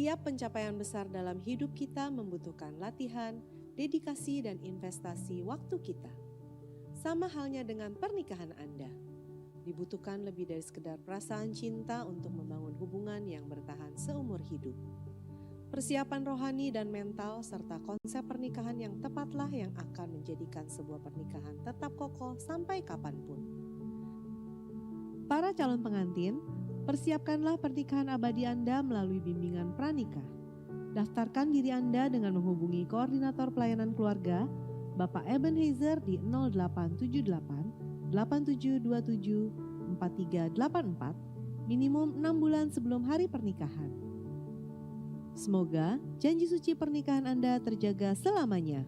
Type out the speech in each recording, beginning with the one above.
Setiap pencapaian besar dalam hidup kita membutuhkan latihan, dedikasi, dan investasi waktu kita. Sama halnya dengan pernikahan Anda. Dibutuhkan lebih dari sekedar perasaan cinta untuk membangun hubungan yang bertahan seumur hidup. Persiapan rohani dan mental serta konsep pernikahan yang tepatlah yang akan menjadikan sebuah pernikahan tetap kokoh sampai kapanpun. Para calon pengantin, persiapkanlah pernikahan abadi Anda melalui bimbingan pranikah. Daftarkan diri Anda dengan menghubungi koordinator pelayanan keluarga, Bapak Ebenezer di 0878 8727 4384, minimum 6 bulan sebelum hari pernikahan. Semoga janji suci pernikahan Anda terjaga selamanya.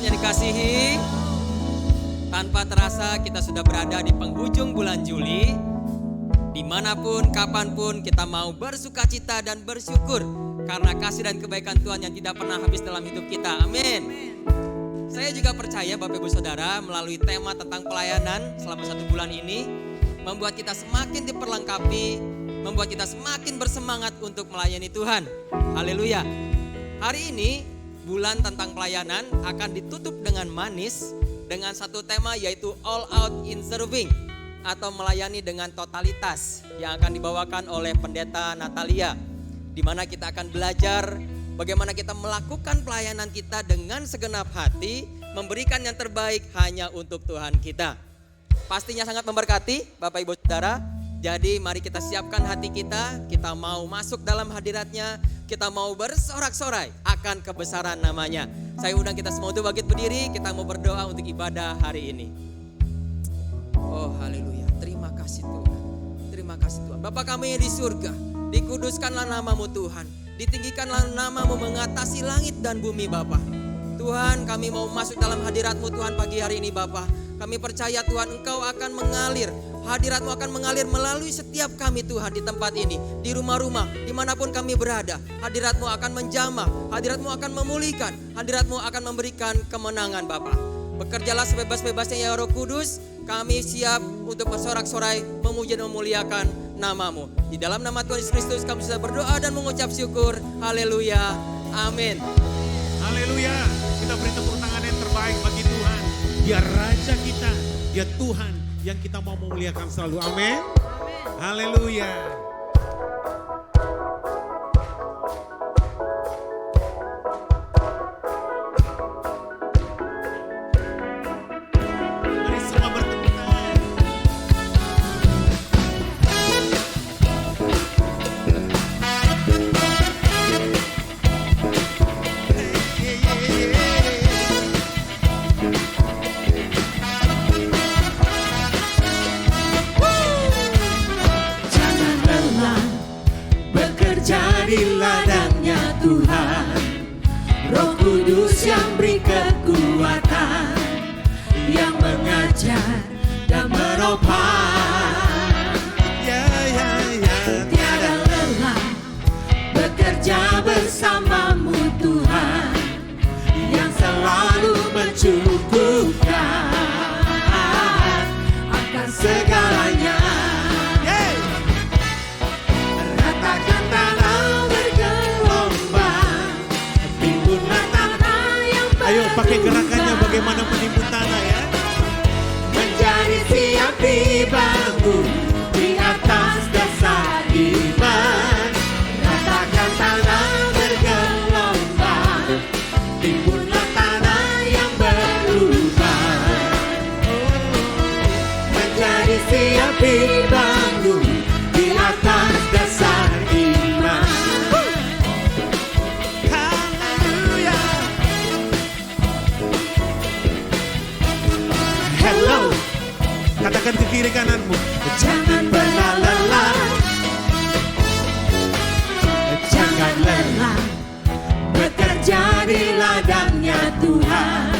Dikasihi, tanpa terasa kita sudah berada di penghujung bulan Juli. Dimanapun, kapanpun kita mau bersuka cita dan bersyukur karena kasih dan kebaikan Tuhan yang tidak pernah habis dalam hidup kita. Amin. Saya juga percaya Bapak Ibu Saudara melalui tema tentang pelayanan selama 1 bulan ini membuat kita semakin diperlengkapi, membuat kita semakin bersemangat untuk melayani Tuhan. Haleluya. Hari ini bulan tentang pelayanan akan ditutup dengan manis dengan satu tema yaitu all out in serving atau melayani dengan totalitas yang akan dibawakan oleh Pendeta Natalia, di mana kita akan belajar bagaimana kita melakukan pelayanan kita dengan segenap hati, memberikan yang terbaik hanya untuk Tuhan kita. Pastinya sangat memberkati Bapak Ibu Saudara. Jadi mari kita siapkan hati kita mau masuk dalam hadiratnya, kita mau bersorak-sorai akan kebesaran namanya. Saya undang kita semua untuk bangkit berdiri, kita mau berdoa untuk ibadah hari ini. Oh haleluya, terima kasih Tuhan. Terima kasih Tuhan. Bapa kami yang di surga, Dikuduskanlah nama-Mu Tuhan. Ditinggikanlah nama-Mu mengatasi langit dan bumi Bapa. Tuhan, kami mau masuk dalam hadirat-Mu Tuhan pagi hari ini Bapa. Kami percaya Tuhan Engkau akan mengalir. Hadirat-Mu akan mengalir melalui setiap kami Tuhan di tempat ini. Di rumah-rumah, dimanapun kami berada. Hadirat-Mu akan menjamah. Hadirat-Mu akan memulihkan. Hadirat-Mu akan memberikan kemenangan Bapa. Bekerjalah sebebas-bebasnya ya Roh Kudus. Kami siap untuk bersorak-sorai memuji dan memuliakan nama-Mu. Di dalam nama Tuhan Yesus Kristus kami sudah berdoa dan mengucap syukur. Haleluya. Amin. Haleluya. Kita beri tepuk tangan yang terbaik bagi Tuhan. Dia Raja kita, Dia Tuhan yang kita mau memuliakan selalu. Amin. Haleluya. Mari semua bertepuk tangan. Jangan lelah bekerja di ladangnya Tuhan. Roh Kudus yang beri kekuatan, yang mengajar dan menopang. Ya, ya, ya. Tiada lelah bekerja bersamamu Tuhan, yang selalu mencukupkan akan segalanya. Yeay. Ratakan tanah bergelombang, timbunlah tanah yang Ayo pakai gerakannya bagaimana menimbun tanah ya. menjadi siap dibangun di atas dasar iman. Ratakan tanah bergelombang, timbunlah tanah yang berubah, menjadi siap dibangun di atas dasar iman. Haleluya. Hello, Katakan ke kiri kananmu. jangan pernah lelah, jangan lelah bekerja di ladangnya Tuhan.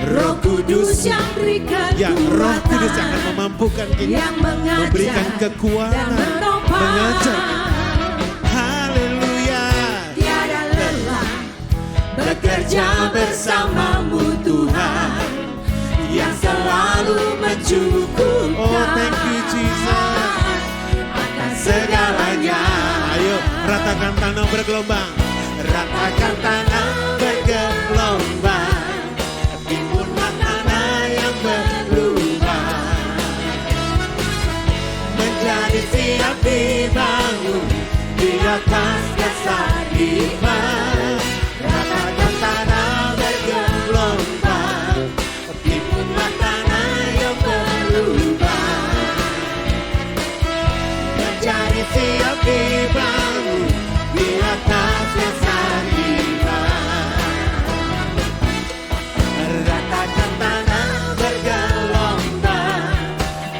Roh Kudus yang berikan Ya, Roh Kudus kekuatan, akan memampukan kita, yang mengajar memberikan dan kekuatan, menopang. mengajar. Haleluya. Tiada lelah bekerja bersamamu Tuhan, yang selalu mencukupkan Oh, thank you Jesus. akan segalanya. Ayo, ratakan tanah bergelombang. Ratakan tanah bergelombang, timbunlah tanah yang berubah, menjadi siap dibangun di atas dasar iman. Ratakan tanah bergelombang, timbunlah tanah yang berubah, menjadi siap dibangun di atas dasar iman. Ratakan tanah bergelombang,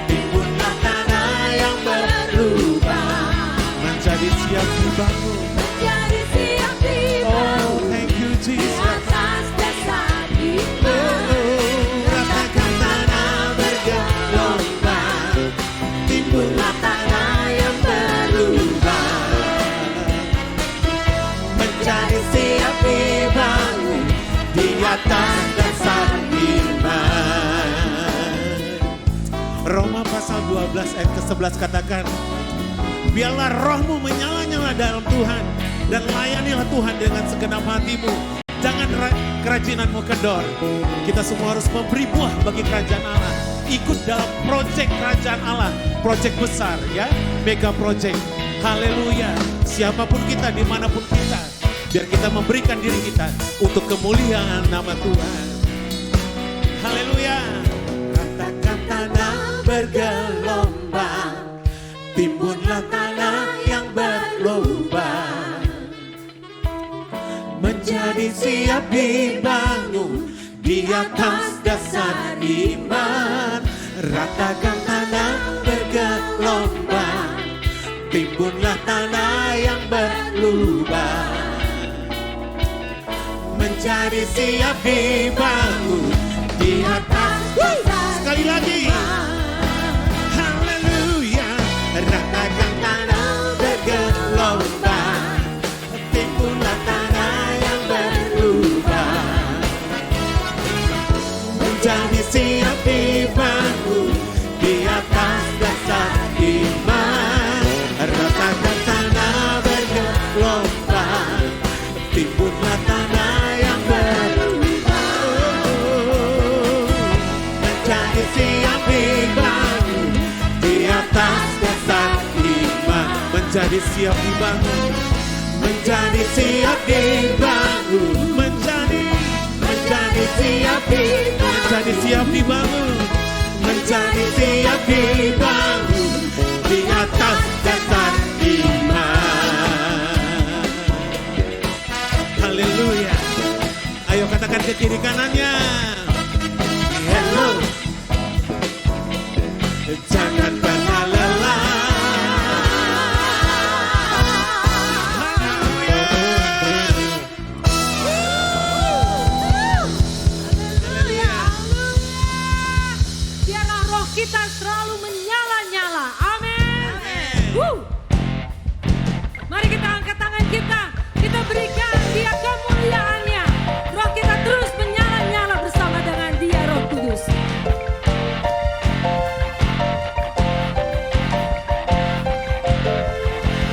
timbunlah tanah yang berubah, Menjadi siap dibangun. menjadi siap Oh, dibangun thank you di Jesus. atas dasar iman. Ratakan tanah bergelombang, timbunlah tanah yang berubah, menjadi siap dibangun di atas dasar iman. Roma pasal 12 ayat ke-11 katakan, biarlah rohmu menyala-nyala dalam Tuhan dan layanilah Tuhan dengan segenap hatimu. Jangan kerajinanmu kendor. Kita semua harus memberi buah bagi kerajaan Allah. Ikut dalam proyek kerajaan Allah, proyek besar ya, mega proyek. Haleluya. Siapapun kita, dimanapun kita, biar kita memberikan diri kita untuk kemuliaan nama Tuhan. Haleluya. Ratakan tanah bergelombang, timbunlah tanah yang berlubang, menjadi siap dibangun di atas dasar iman. Ratakan tanah bergelombang, timbunlah tanah berubah, menjadi siap dibangun di atas dasar. Sekali lagi. Haleluya. Ratakan tanah bergelombang, timbulah tanah yang berubah, menjadi siap dibangun di atas dasar iman. Ratakan tanah bergelombang, timbulah tanah yang berubah, menjadi siap dibangun di atas dasar iman. Menjadi siap dibangun. Menjadi siap dibangun, Menjadi siap dibangun, menjadi siap dibangun. menjadi siap dibangun di atas dasar iman. Haleluya. Ayo katakan ke kiri kanannya. Hello, jangan pernah lelah. Haleluya. Biarlah roh kita selalu menyala-nyala. Amin. Mari kita angkat tangan kita. Kita berikan dia kemuliaannya. Roh kita terus menyala-nyala bersama dengan dia, Roh Kudus.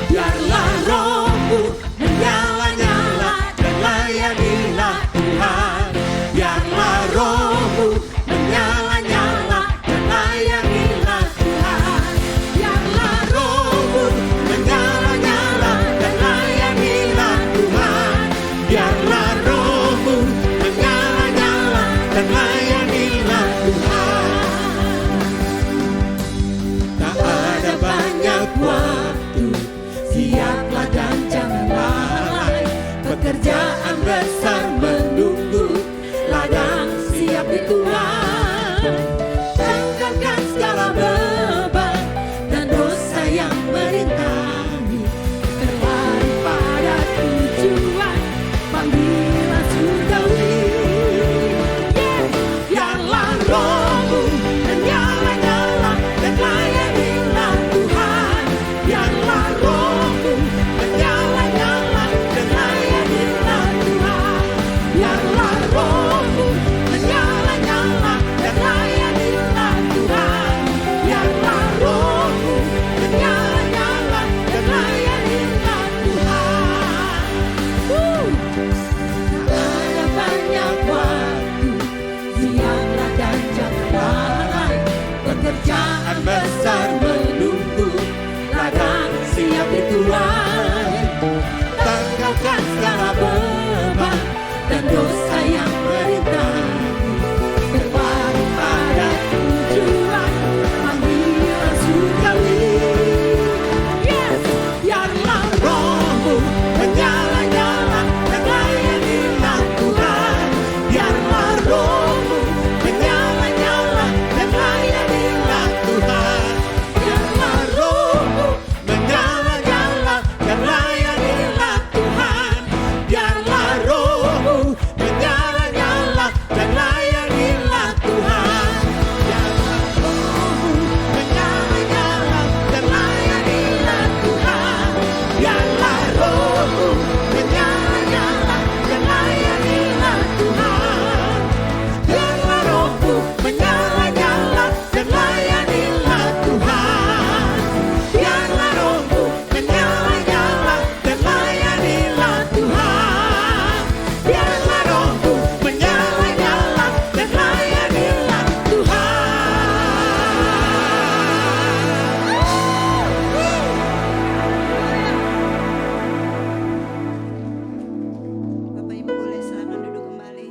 Biarlah rohmu menyala-nyala dan layanilah Tuhan. Biarlah rohmu menyala-nyala dan layanilah Tuhan. Biarlah rohmu menyala-nyala dan layanilah Tuhan. Biarlah rohmu menyala-nyala dan layanilah Tuhan. Tak ada banyak waktu, siaplah dan jangan lalai. Pekerjaan besar menunggu, ladang siap di Tuhan. Tanggalkan segala beban dan dosa yang merintangi, berlari pada tujuan panggilan surgawi. Biarlah rohmu menyala-nyala dan layanilah Tuhan. Biarlah rohmu menyala-nyala dan layanilah Tuhan. Biarlah rohmu menyala-nyala dan layanilah Tuhan. Biarlah rohmu menyala-nyala dan layanilah Tuhan. Tak ada banyak waktu, siaplah dan jangan lalai. Pekerjaan besar menunggu, ladang siap di Tuhan. Tanggalkan segala beban dan dosa yang merintangi, berlari pada tujuan panggilan surgawi. Biarlah rohmu menyala-nyala dan layanilah Tuhan. Biarlah rohmu menyala-nyala dan layanilah Tuhan. Biarlah rohmu menyala-nyala dan layanilah Tuhan. Biarlah rohmu menyala-nyala dan layanilah Tuhan. Biarlah rohmu menyala-nyala dan layanilah Tuhan. Biarlah rohmu menyala-nyala dan layanilah Tuhan. Biarlah rohmu menyala-nyala dan layanilah Tuhan. Biarlah rohmu menyala-nyala dan layanilah Tuhan. Biarlah rohmu menyala-nyala dan layanilah Bapak Ibu boleh silakan duduk kembali.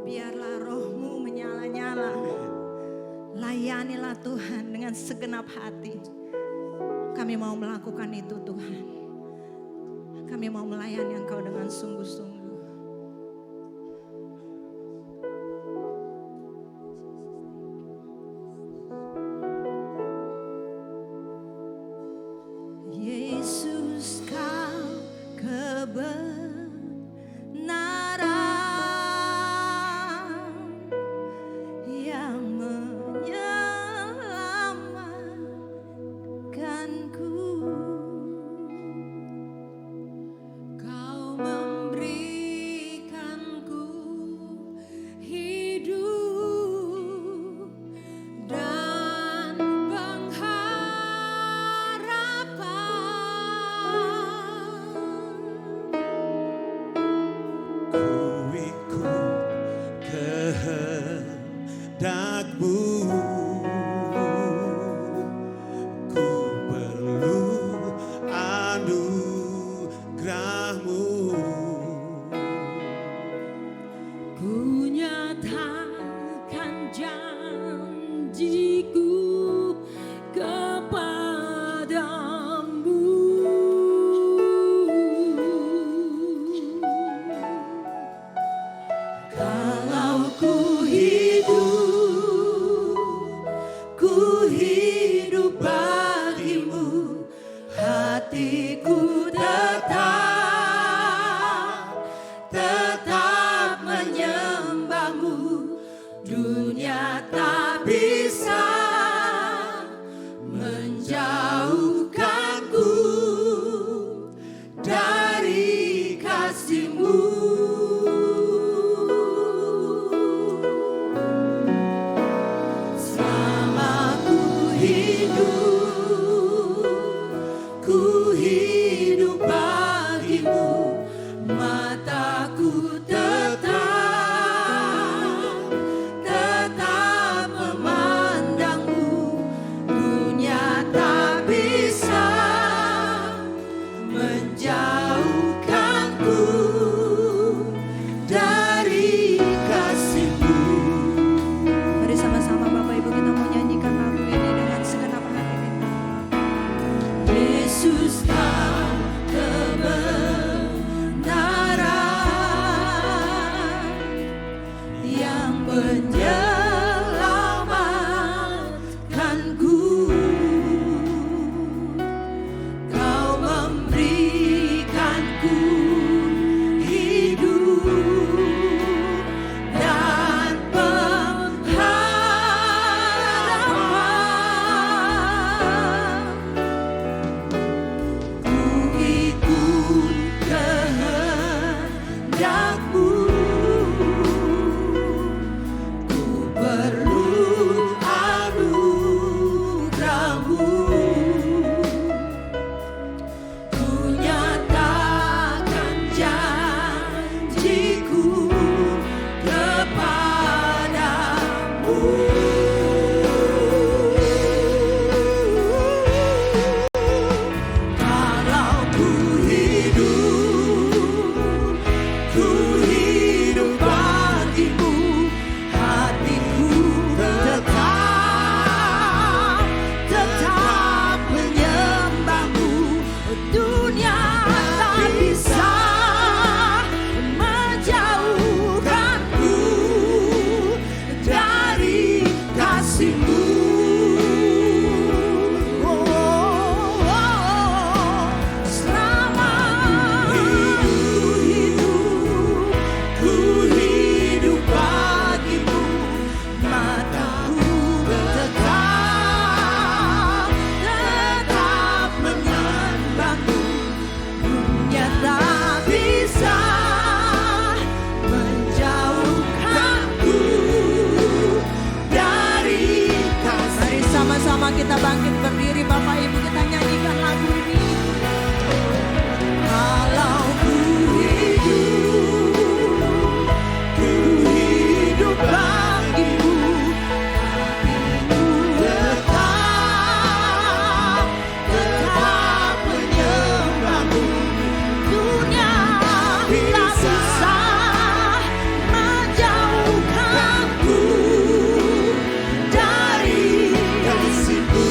Biarlah rohmu menyala-nyala. Layanilah Tuhan dengan segenap hati. Kami mau melakukan itu Tuhan. Kami mau melayani Engkau dengan sungguh-sungguh. Yesus kau anugerahmu. Ku perlu anugerahmu. Ku nyatakan janjiku kepadamu. Kalau ku hidup bagimu, hatiku tetap menyembahmu. Dunia tak bisa menjauhkanku dari kasih-Mu. Selama ku hidup bagimu, mataku tetap memandangmu. Dunia tak bisa menjauhkanku dari kasih-Mu. Mari sama-sama Bapak Ibu kita mau nyanyikan lagu ini dengan segenap hati kita. Yesus kau kebenaran yang menyelamatkanku. Kau memberikanku hidup dan pengharapan. Ku ikut kehendak-Mu. Ku perlu anugerah-Mu. Ku nyatakan janjiku kepadamu. Kalau ku hidup bagimu, hatiku tetap menyembahmu. Dunia tak bisa menjauhkanku dari kasih-Mu. Selama ku hidup bagimu, mataku tetap menyembahmu. Dunia tak bisa menjauhkanku dari kasih. Mari sama-sama kita bangkit berdiri Bapak Ibu, kita nyanyikan lagu ini. Kalau ku hidup bagimu, hatiku tetap menyembahmu. Dunia tak bisa menjauhkanku dari kasih-Mu.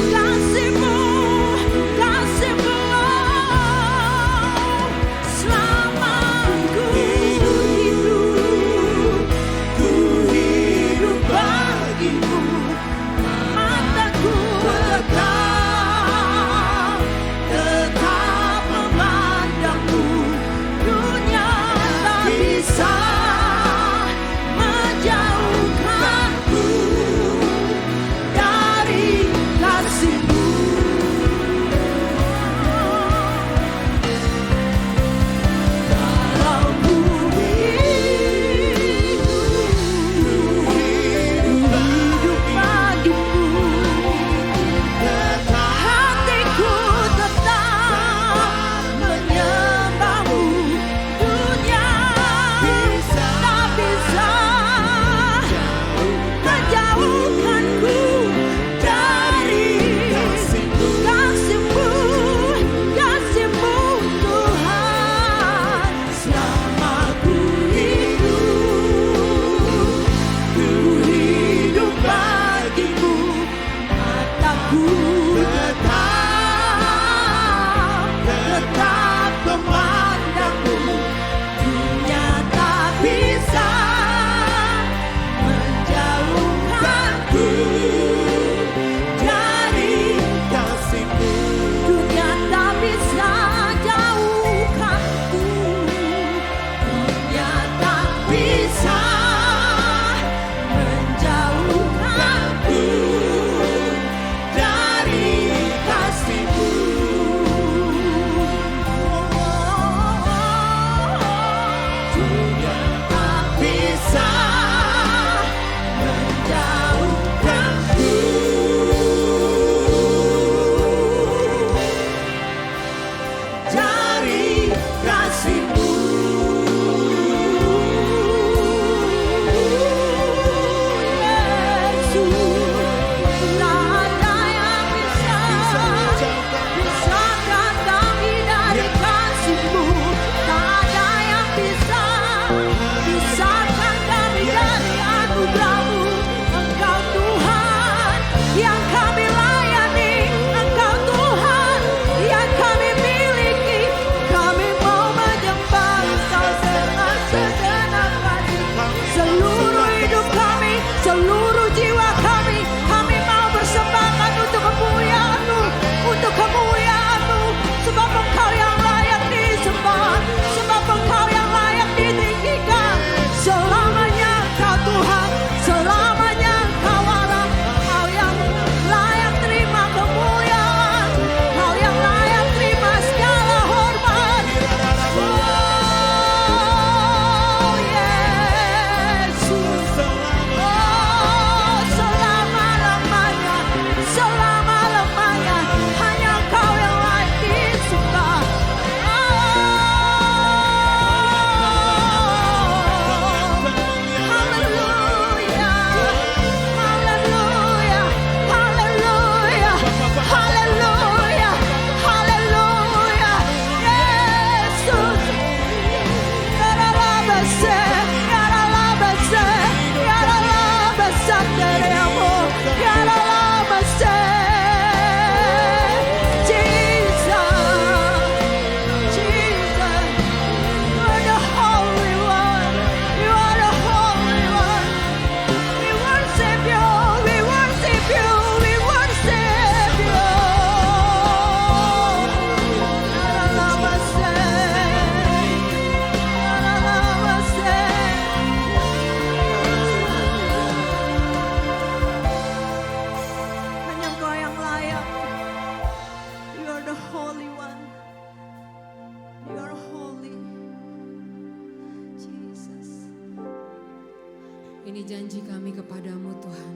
ini janji kami kepadamu Tuhan.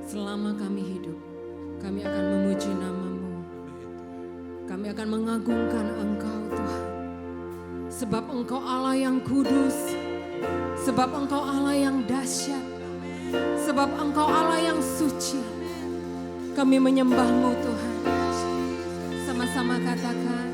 Selama kami hidup, kami akan memuji nama-Mu. Kami akan mengagungkan Engkau Tuhan. Sebab Engkau Allah yang kudus. Sebab Engkau Allah yang dahsyat. Sebab Engkau Allah yang suci. Kami menyembah-Mu Tuhan. Sama-sama katakan.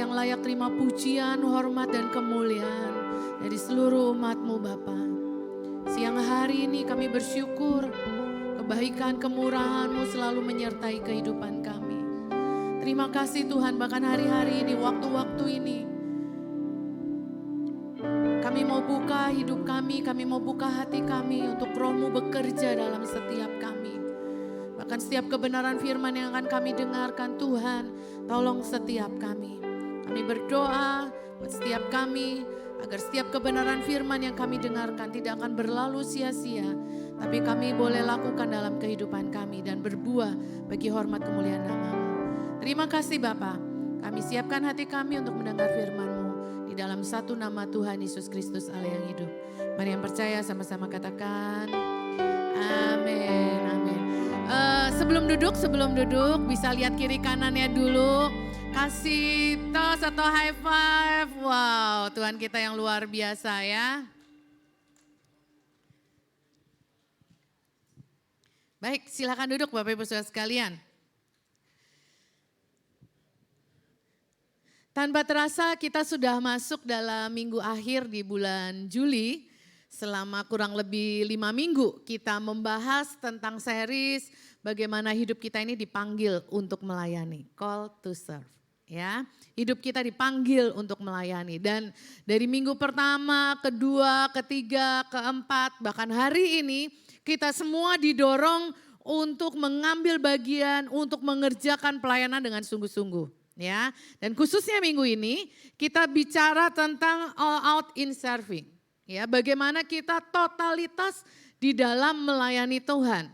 yang layak terima pujian, hormat, dan kemuliaan dari seluruh umat-Mu Bapa. Siang hari ini kami bersyukur kebaikan kemurahan-Mu selalu menyertai kehidupan kami. Terima kasih Tuhan, bahkan hari-hari ini, waktu-waktu ini, kami mau buka hidup kami mau buka hati kami untuk Roh-Mu bekerja dalam setiap kami. Bahkan setiap kebenaran firman yang akan kami dengarkan, Tuhan, tolong setiap kami. Kami berdoa buat setiap kami, agar setiap kebenaran firman yang kami dengarkan tidak akan berlalu sia-sia, tapi kami boleh lakukan dalam kehidupan kami dan berbuah bagi hormat kemuliaan nama-Mu. Terima kasih Bapa, kami siapkan hati kami untuk mendengar firman-Mu di dalam satu nama Tuhan Yesus Kristus Allah yang hidup. Mari yang percaya sama-sama katakan amin, amin. Sebelum duduk bisa lihat kiri kanannya dulu. Kasih tos atau high five. Wow, Tuhan kita yang luar biasa ya. Baik, silakan duduk Bapak Ibu Saudara sekalian. Tanpa terasa kita sudah masuk dalam minggu akhir di bulan Juli. Selama kurang lebih 5 minggu kita membahas tentang series bagaimana hidup kita ini dipanggil untuk melayani. Call to serve. Ya, hidup kita dipanggil untuk melayani, dan dari minggu pertama, kedua, ketiga, keempat, bahkan hari ini kita semua didorong untuk mengambil bagian untuk mengerjakan pelayanan dengan sungguh-sungguh. Ya, dan khususnya minggu ini kita bicara tentang all out in serving. Ya, bagaimana kita totalitas di dalam melayani Tuhan,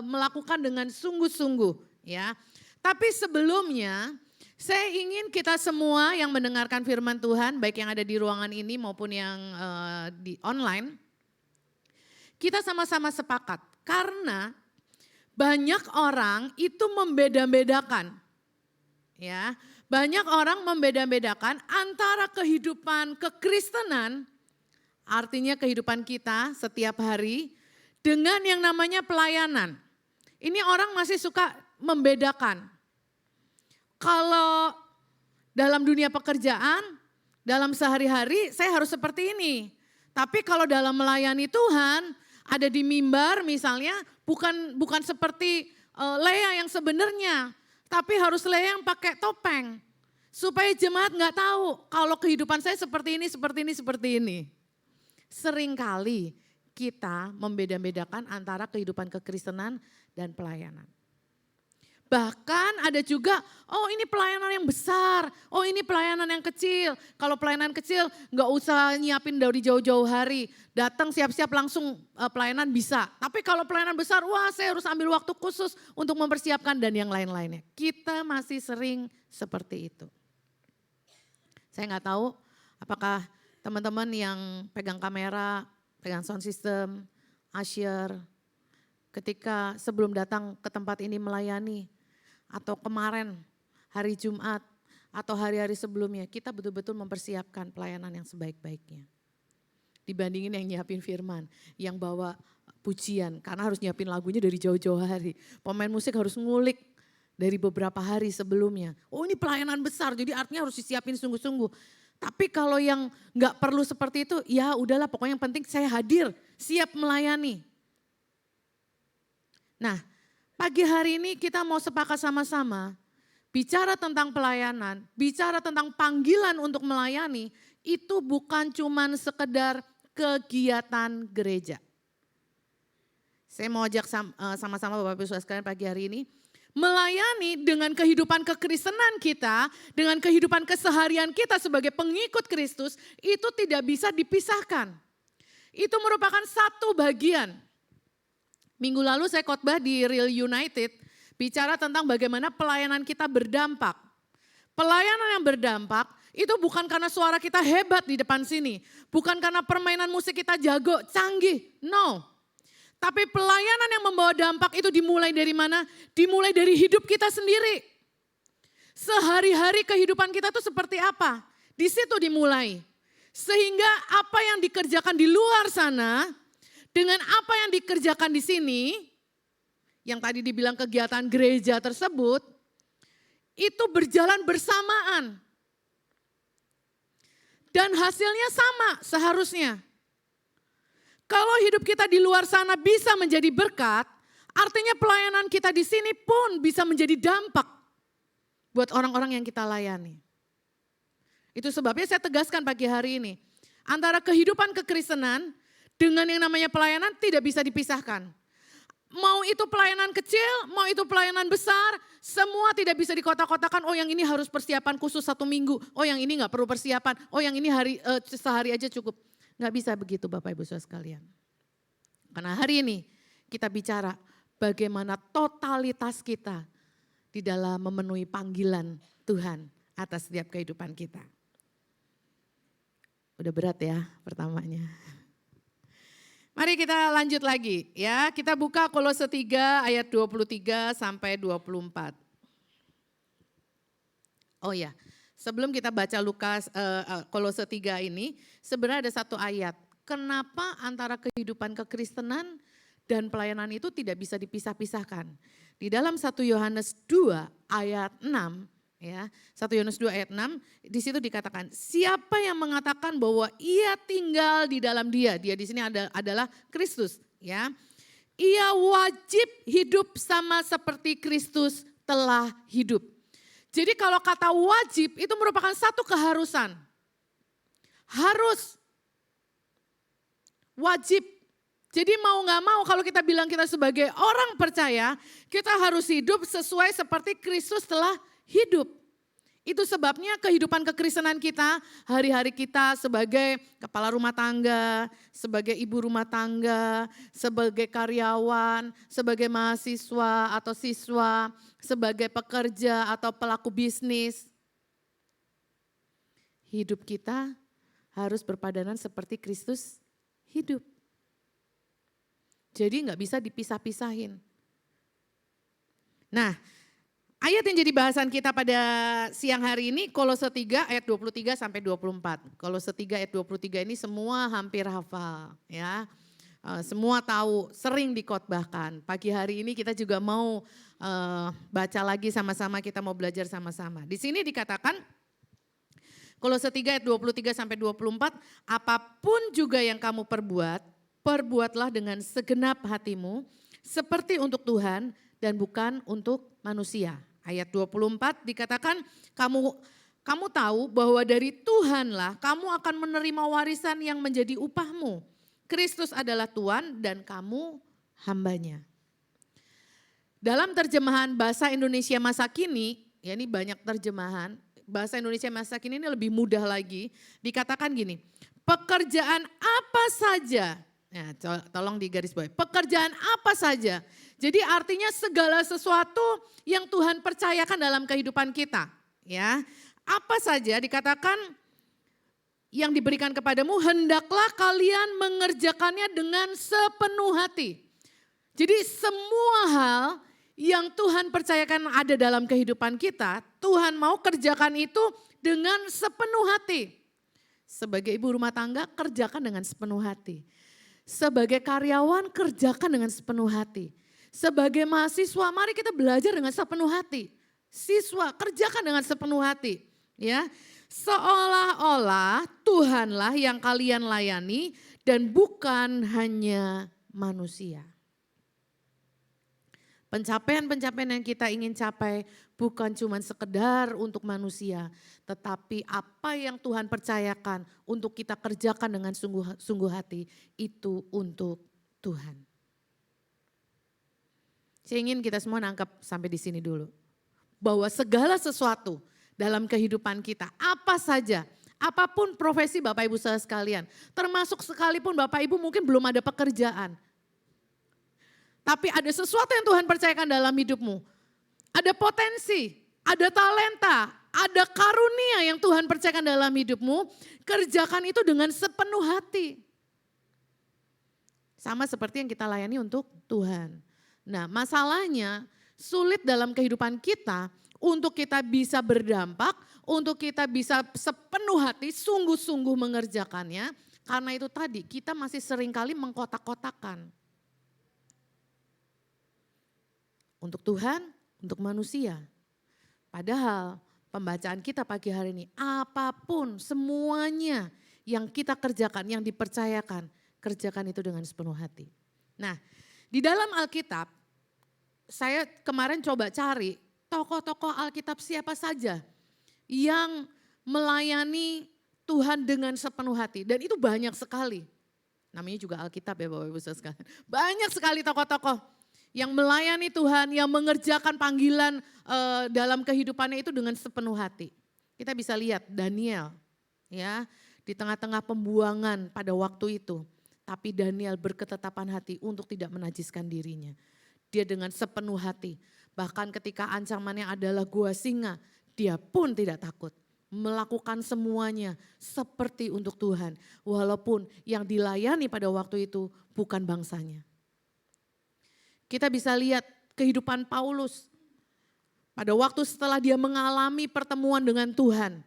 melakukan dengan sungguh-sungguh. Ya, tapi sebelumnya saya ingin kita semua yang mendengarkan firman Tuhan, baik yang ada di ruangan ini maupun yang di online, kita sama-sama sepakat. Karena banyak orang itu membeda-bedakan. Ya, banyak orang membeda-bedakan antara kehidupan kekristenan, artinya kehidupan kita setiap hari, dengan yang namanya pelayanan. Ini orang masih suka membedakan. Kalau dalam dunia pekerjaan, dalam sehari-hari saya harus seperti ini. Tapi kalau dalam melayani Tuhan, ada di mimbar misalnya, bukan seperti Lea yang sebenarnya. Tapi harus Lea yang pakai topeng. Supaya jemaat gak tahu kalau kehidupan saya seperti ini, seperti ini, seperti ini. Seringkali kita membeda-bedakan antara kehidupan kekristenan dan pelayanan. Bahkan ada juga, oh ini pelayanan yang besar, oh ini pelayanan yang kecil. Kalau pelayanan kecil gak usah nyiapin dari jauh-jauh hari. Datang siap-siap langsung pelayanan bisa. Tapi kalau pelayanan besar, wah saya harus ambil waktu khusus untuk mempersiapkan dan yang lain-lainnya. Kita masih sering seperti itu. Saya gak tahu apakah teman-teman yang pegang kamera, pegang sound system, usher, ketika sebelum datang ke tempat ini melayani, atau kemarin hari Jumat atau hari-hari sebelumnya, kita betul-betul mempersiapkan pelayanan yang sebaik-baiknya. Dibandingin yang nyiapin firman, yang bawa pujian, karena harus nyiapin lagunya dari jauh-jauh hari. Pemain musik harus ngulik dari beberapa hari sebelumnya. Oh ini pelayanan besar, jadi artinya harus disiapin sungguh-sungguh. Tapi kalau yang gak perlu seperti itu, ya udahlah pokoknya yang penting saya hadir, siap melayani. Nah, pagi hari ini kita mau sepakat sama-sama, bicara tentang pelayanan, bicara tentang panggilan untuk melayani, itu bukan cuman sekedar kegiatan gereja. Saya mau ajak sama-sama Bapak Ibu Saudara sekalian pagi hari ini, melayani dengan kehidupan kekristenan kita, dengan kehidupan keseharian kita sebagai pengikut Kristus, itu tidak bisa dipisahkan. Itu merupakan satu bagian. Minggu lalu saya khotbah di Real United, bicara tentang bagaimana pelayanan kita berdampak. Pelayanan yang berdampak itu bukan karena suara kita hebat di depan sini. Bukan karena permainan musik kita jago, canggih, no. Tapi pelayanan yang membawa dampak itu dimulai dari mana? Dimulai dari hidup kita sendiri. Sehari-hari kehidupan kita tuh seperti apa? Di situ dimulai. Sehingga apa yang dikerjakan di luar sana, dengan apa yang dikerjakan di sini, yang tadi dibilang kegiatan gereja tersebut, itu berjalan bersamaan. Dan hasilnya sama seharusnya. Kalau hidup kita di luar sana bisa menjadi berkat, artinya pelayanan kita di sini pun bisa menjadi dampak buat orang-orang yang kita layani. Itu sebabnya saya tegaskan pagi hari ini, antara kehidupan kekristenan dengan yang namanya pelayanan tidak bisa dipisahkan. Mau itu pelayanan kecil, mau itu pelayanan besar, semua tidak bisa dikotak-kotakan, oh yang ini harus persiapan khusus 1 minggu, oh yang ini gak perlu persiapan, oh yang ini sehari aja cukup. Gak bisa begitu Bapak Ibu Saudara sekalian. Karena hari ini kita bicara bagaimana totalitas kita di dalam memenuhi panggilan Tuhan atas setiap kehidupan kita. Udah berat ya pertamanya. Mari kita lanjut lagi ya. Kita buka Kolose 3 ayat 23 sampai 24. Oh ya, sebelum kita baca Kolose 3 ini, sebenarnya ada satu ayat. Kenapa antara kehidupan kekristenan dan pelayanan itu tidak bisa dipisah-pisahkan? Di dalam 1 Yohanes 2 ayat 6, ya, 1 Yohanes 2 ayat 6, di situ dikatakan, siapa yang mengatakan bahwa ia tinggal di dalam dia di sini adalah Kristus, ya. Ia wajib hidup sama seperti Kristus telah hidup. Jadi kalau kata wajib itu merupakan satu keharusan. Harus. Wajib. Jadi mau gak mau kalau kita bilang kita sebagai orang percaya, kita harus hidup sesuai seperti Kristus telah hidup. Itu sebabnya kehidupan kekristenan kita, hari-hari kita sebagai kepala rumah tangga, sebagai ibu rumah tangga, sebagai karyawan, sebagai mahasiswa atau siswa, sebagai pekerja atau pelaku bisnis. Hidup kita harus berpadanan seperti Kristus hidup. Jadi nggak bisa dipisah-pisahin. Nah, ayat yang jadi bahasan kita pada siang hari ini Kolose 3 ayat 23 sampai 24. Kolose 3 ayat 23 ini semua hampir hafal ya. Semua tahu, sering dikotbahkan. Pagi hari ini kita juga mau baca lagi sama-sama, kita mau belajar sama-sama. Di sini dikatakan Kolose 3 ayat 23 sampai 24, apapun juga yang kamu perbuatlah dengan segenap hatimu seperti untuk Tuhan dan bukan untuk manusia. Ayat 24 dikatakan kamu tahu bahwa dari Tuhanlah kamu akan menerima warisan yang menjadi upahmu. Kristus adalah Tuhan dan kamu hambanya. Dalam terjemahan bahasa Indonesia masa kini, ya ini banyak terjemahan, bahasa Indonesia masa kini ini lebih mudah lagi, dikatakan gini, pekerjaan apa saja, ya, tolong digarisbawahi, pekerjaan apa saja. Jadi artinya segala sesuatu yang Tuhan percayakan dalam kehidupan kita. Ya, apa saja dikatakan yang diberikan kepadamu, hendaklah kalian mengerjakannya dengan sepenuh hati. Jadi semua hal yang Tuhan percayakan ada dalam kehidupan kita, Tuhan mau kerjakan itu dengan sepenuh hati. Sebagai ibu rumah tangga, kerjakan dengan sepenuh hati. Sebagai karyawan, kerjakan dengan sepenuh hati. Sebagai mahasiswa, mari kita belajar dengan sepenuh hati. Siswa, kerjakan dengan sepenuh hati. Ya, seolah-olah Tuhanlah yang kalian layani dan bukan hanya manusia. Pencapaian-pencapaian yang kita ingin capai bukan cuma sekedar untuk manusia, tetapi apa yang Tuhan percayakan untuk kita kerjakan dengan sungguh hati, itu untuk Tuhan. Saya ingin kita semua nangkap sampai di sini dulu. Bahwa segala sesuatu dalam kehidupan kita, apa saja, apapun profesi Bapak Ibu saudara sekalian, termasuk sekalipun Bapak Ibu mungkin belum ada pekerjaan, tapi ada sesuatu yang Tuhan percayakan dalam hidupmu. Ada potensi, ada talenta, ada karunia yang Tuhan percayakan dalam hidupmu. Kerjakan itu dengan sepenuh hati. Sama seperti yang kita layani untuk Tuhan. Nah, masalahnya sulit dalam kehidupan kita untuk kita bisa berdampak, untuk kita bisa sepenuh hati sungguh-sungguh mengerjakannya. Karena itu tadi kita masih seringkali mengkotak-kotakan. Untuk Tuhan, untuk manusia. Padahal pembacaan kita pagi hari ini. Apapun, semuanya yang kita kerjakan, yang dipercayakan, kerjakan itu dengan sepenuh hati. Nah, di dalam Alkitab, saya kemarin coba cari tokoh-tokoh Alkitab siapa saja yang melayani Tuhan dengan sepenuh hati. Dan itu banyak sekali. Namanya juga Alkitab ya Bapak Ibu Saudara sekalian. Banyak sekali tokoh-tokoh yang melayani Tuhan, yang mengerjakan panggilan dalam kehidupannya itu dengan sepenuh hati. Kita bisa lihat Daniel ya, di tengah-tengah pembuangan pada waktu itu. Tapi Daniel berketetapan hati untuk tidak menajiskan dirinya. Dia dengan sepenuh hati. Bahkan ketika ancamannya adalah gua singa, dia pun tidak takut. Melakukan semuanya seperti untuk Tuhan. Walaupun yang dilayani pada waktu itu bukan bangsanya. Kita bisa lihat kehidupan Paulus. Pada waktu setelah dia mengalami pertemuan dengan Tuhan.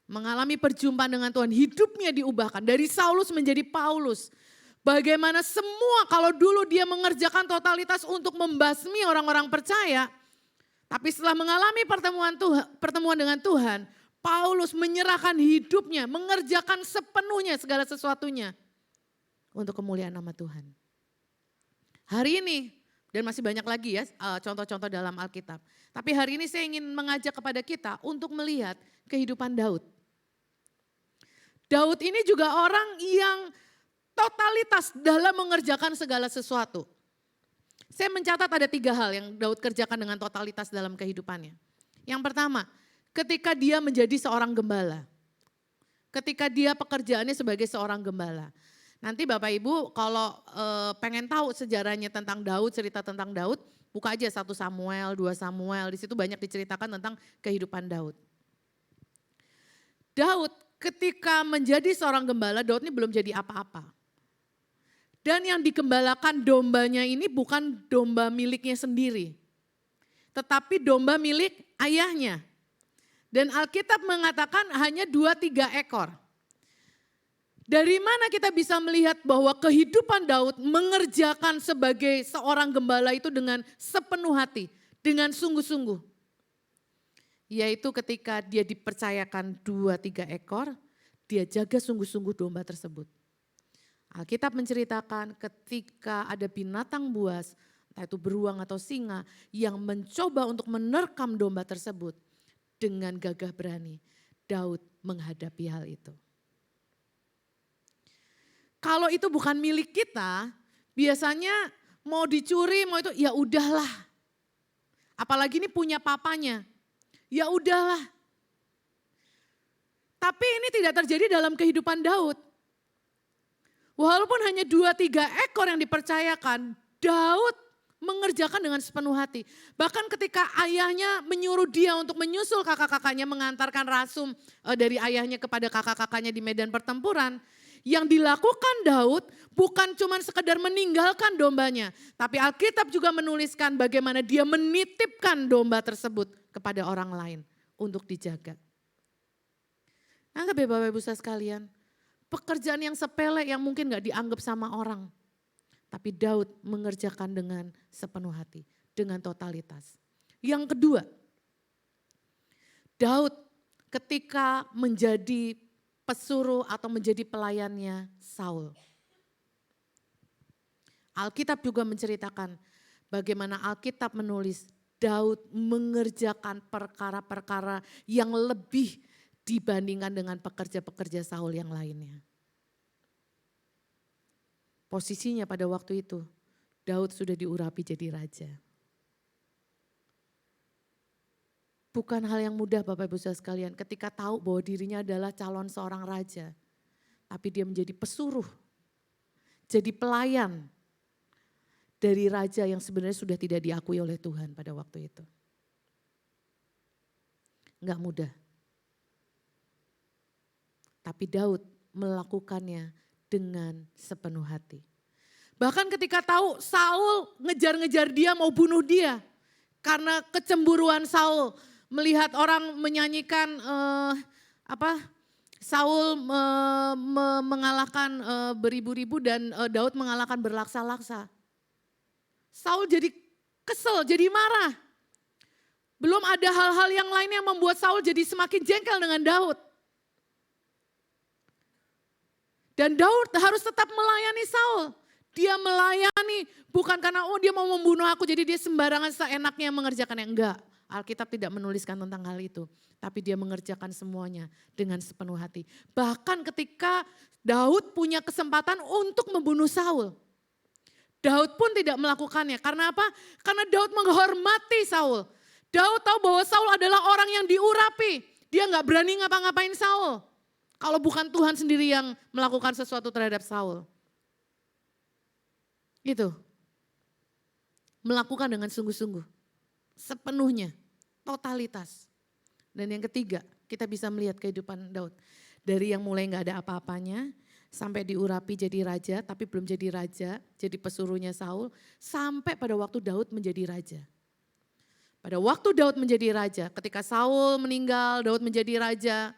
Mengalami perjumpaan dengan Tuhan, hidupnya diubahkan. Dari Saulus menjadi Paulus. Bagaimana semua kalau dulu dia mengerjakan totalitas untuk membasmi orang-orang percaya. Tapi setelah mengalami pertemuan dengan Tuhan, Paulus menyerahkan hidupnya, mengerjakan sepenuhnya segala sesuatunya untuk kemuliaan nama Tuhan. Hari ini, dan masih banyak lagi ya contoh-contoh dalam Alkitab. Tapi hari ini saya ingin mengajak kepada kita untuk melihat kehidupan Daud. Daud ini juga orang yang totalitas dalam mengerjakan segala sesuatu. Saya mencatat ada 3 hal yang Daud kerjakan dengan totalitas dalam kehidupannya. Yang pertama, ketika dia menjadi seorang gembala. Ketika dia pekerjaannya sebagai seorang gembala. Nanti Bapak Ibu kalau pengen tahu sejarahnya tentang Daud, cerita tentang Daud, buka aja 1 Samuel, 2 Samuel, di situ banyak diceritakan tentang kehidupan Daud. Daud ketika menjadi seorang gembala, Daud ini belum jadi apa-apa. Dan yang digembalakan dombanya ini bukan domba miliknya sendiri. Tetapi domba milik ayahnya. Dan Alkitab mengatakan hanya 2-3 ekor. Dari mana kita bisa melihat bahwa kehidupan Daud mengerjakan sebagai seorang gembala itu dengan sepenuh hati, dengan sungguh-sungguh. Yaitu ketika dia dipercayakan 2-3 ekor, dia jaga sungguh-sungguh domba tersebut. Alkitab menceritakan ketika ada binatang buas, entah itu beruang atau singa, yang mencoba untuk menerkam domba tersebut, dengan gagah berani, Daud menghadapi hal itu. Kalau itu bukan milik kita, biasanya mau dicuri, mau itu ya udahlah. Apalagi ini punya papanya, ya udahlah. Tapi ini tidak terjadi dalam kehidupan Daud. Walaupun hanya 2-3 ekor yang dipercayakan, Daud mengerjakan dengan sepenuh hati. Bahkan ketika ayahnya menyuruh dia untuk menyusul kakak-kakaknya, mengantarkan rasum dari ayahnya kepada kakak-kakaknya di medan pertempuran, yang dilakukan Daud bukan cuma sekedar meninggalkan dombanya, tapi Alkitab juga menuliskan bagaimana dia menitipkan domba tersebut kepada orang lain untuk dijaga. Anggap ya Bapak Ibu sekalian, pekerjaan yang sepele yang mungkin gak dianggap sama orang. Tapi Daud mengerjakan dengan sepenuh hati, dengan totalitas. Yang kedua, Daud ketika menjadi pesuruh atau menjadi pelayannya Saul. Alkitab juga menceritakan bagaimana Alkitab menulis Daud mengerjakan perkara-perkara yang lebih dibandingkan dengan pekerja-pekerja Saul yang lainnya. Posisinya pada waktu itu, Daud sudah diurapi jadi raja. Bukan hal yang mudah Bapak Ibu Saudara sekalian ketika tahu bahwa dirinya adalah calon seorang raja. Tapi dia menjadi pesuruh, jadi pelayan dari raja yang sebenarnya sudah tidak diakui oleh Tuhan pada waktu itu. Enggak mudah. Tapi Daud melakukannya dengan sepenuh hati. Bahkan ketika tahu Saul ngejar-ngejar dia mau bunuh dia. Karena kecemburuan Saul melihat orang menyanyikan Saul mengalahkan beribu-ribu dan Daud mengalahkan berlaksa-laksa. Saul jadi kesel, jadi marah. Belum ada hal-hal yang lain yang membuat Saul jadi semakin jengkel dengan Daud. Dan Daud harus tetap melayani Saul. Dia melayani bukan karena dia mau membunuh aku jadi dia sembarangan seenaknya mengerjakannya. Enggak, Alkitab tidak menuliskan tentang hal itu. Tapi dia mengerjakan semuanya dengan sepenuh hati. Bahkan ketika Daud punya kesempatan untuk membunuh Saul. Daud pun tidak melakukannya. Karena apa? Karena Daud menghormati Saul. Daud tahu bahwa Saul adalah orang yang diurapi. Dia gak berani ngapa-ngapain Saul. Kalau bukan Tuhan sendiri yang melakukan sesuatu terhadap Saul. Gitu. Melakukan dengan sungguh-sungguh. Sepenuhnya. Totalitas. Dan yang ketiga, kita bisa melihat kehidupan Daud. Dari yang mulai gak ada apa-apanya, sampai diurapi jadi raja, tapi belum jadi raja, jadi pesuruhnya Saul. Sampai pada waktu Daud menjadi raja. Pada waktu Daud menjadi raja, ketika Saul meninggal, Daud menjadi raja.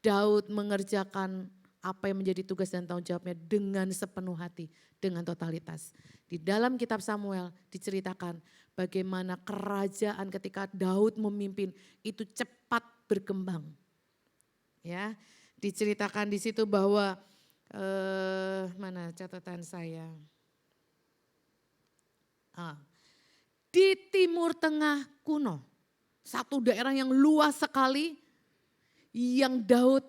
Daud mengerjakan apa yang menjadi tugas dan tanggung jawabnya dengan sepenuh hati, dengan totalitas. Di dalam kitab Samuel diceritakan bagaimana kerajaan ketika Daud memimpin itu cepat berkembang. Ya, diceritakan di situ bahwa mana catatan saya? Di Timur Tengah kuno, satu daerah yang luas sekali yang Daud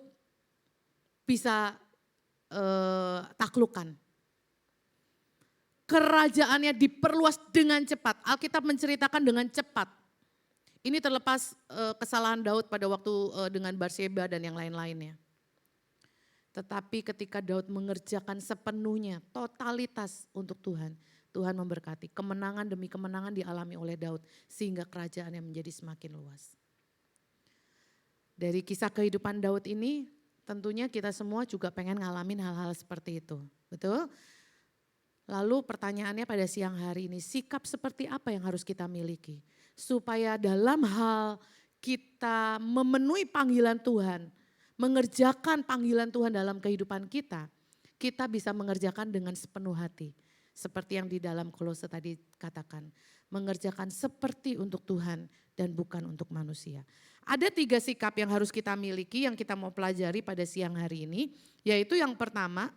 bisa taklukkan. Kerajaannya diperluas dengan cepat. Alkitab menceritakan dengan cepat. Ini terlepas kesalahan Daud pada waktu dengan Batseba dan yang lain-lainnya. Tetapi ketika Daud mengerjakan sepenuhnya, totalitas untuk Tuhan, Tuhan memberkati. Kemenangan demi kemenangan dialami oleh Daud sehingga kerajaannya menjadi semakin luas. Dari kisah kehidupan Daud ini tentunya kita semua juga pengen ngalamin hal-hal seperti itu. Betul? Lalu pertanyaannya pada siang hari ini, sikap seperti apa yang harus kita miliki? Supaya dalam hal kita memenuhi panggilan Tuhan, mengerjakan panggilan Tuhan dalam kehidupan kita, kita bisa mengerjakan dengan sepenuh hati. Seperti yang di dalam Kolose tadi katakan, mengerjakan seperti untuk Tuhan dan bukan untuk manusia. Ada 3 sikap yang harus kita miliki yang kita mau pelajari pada siang hari ini. Yaitu yang pertama,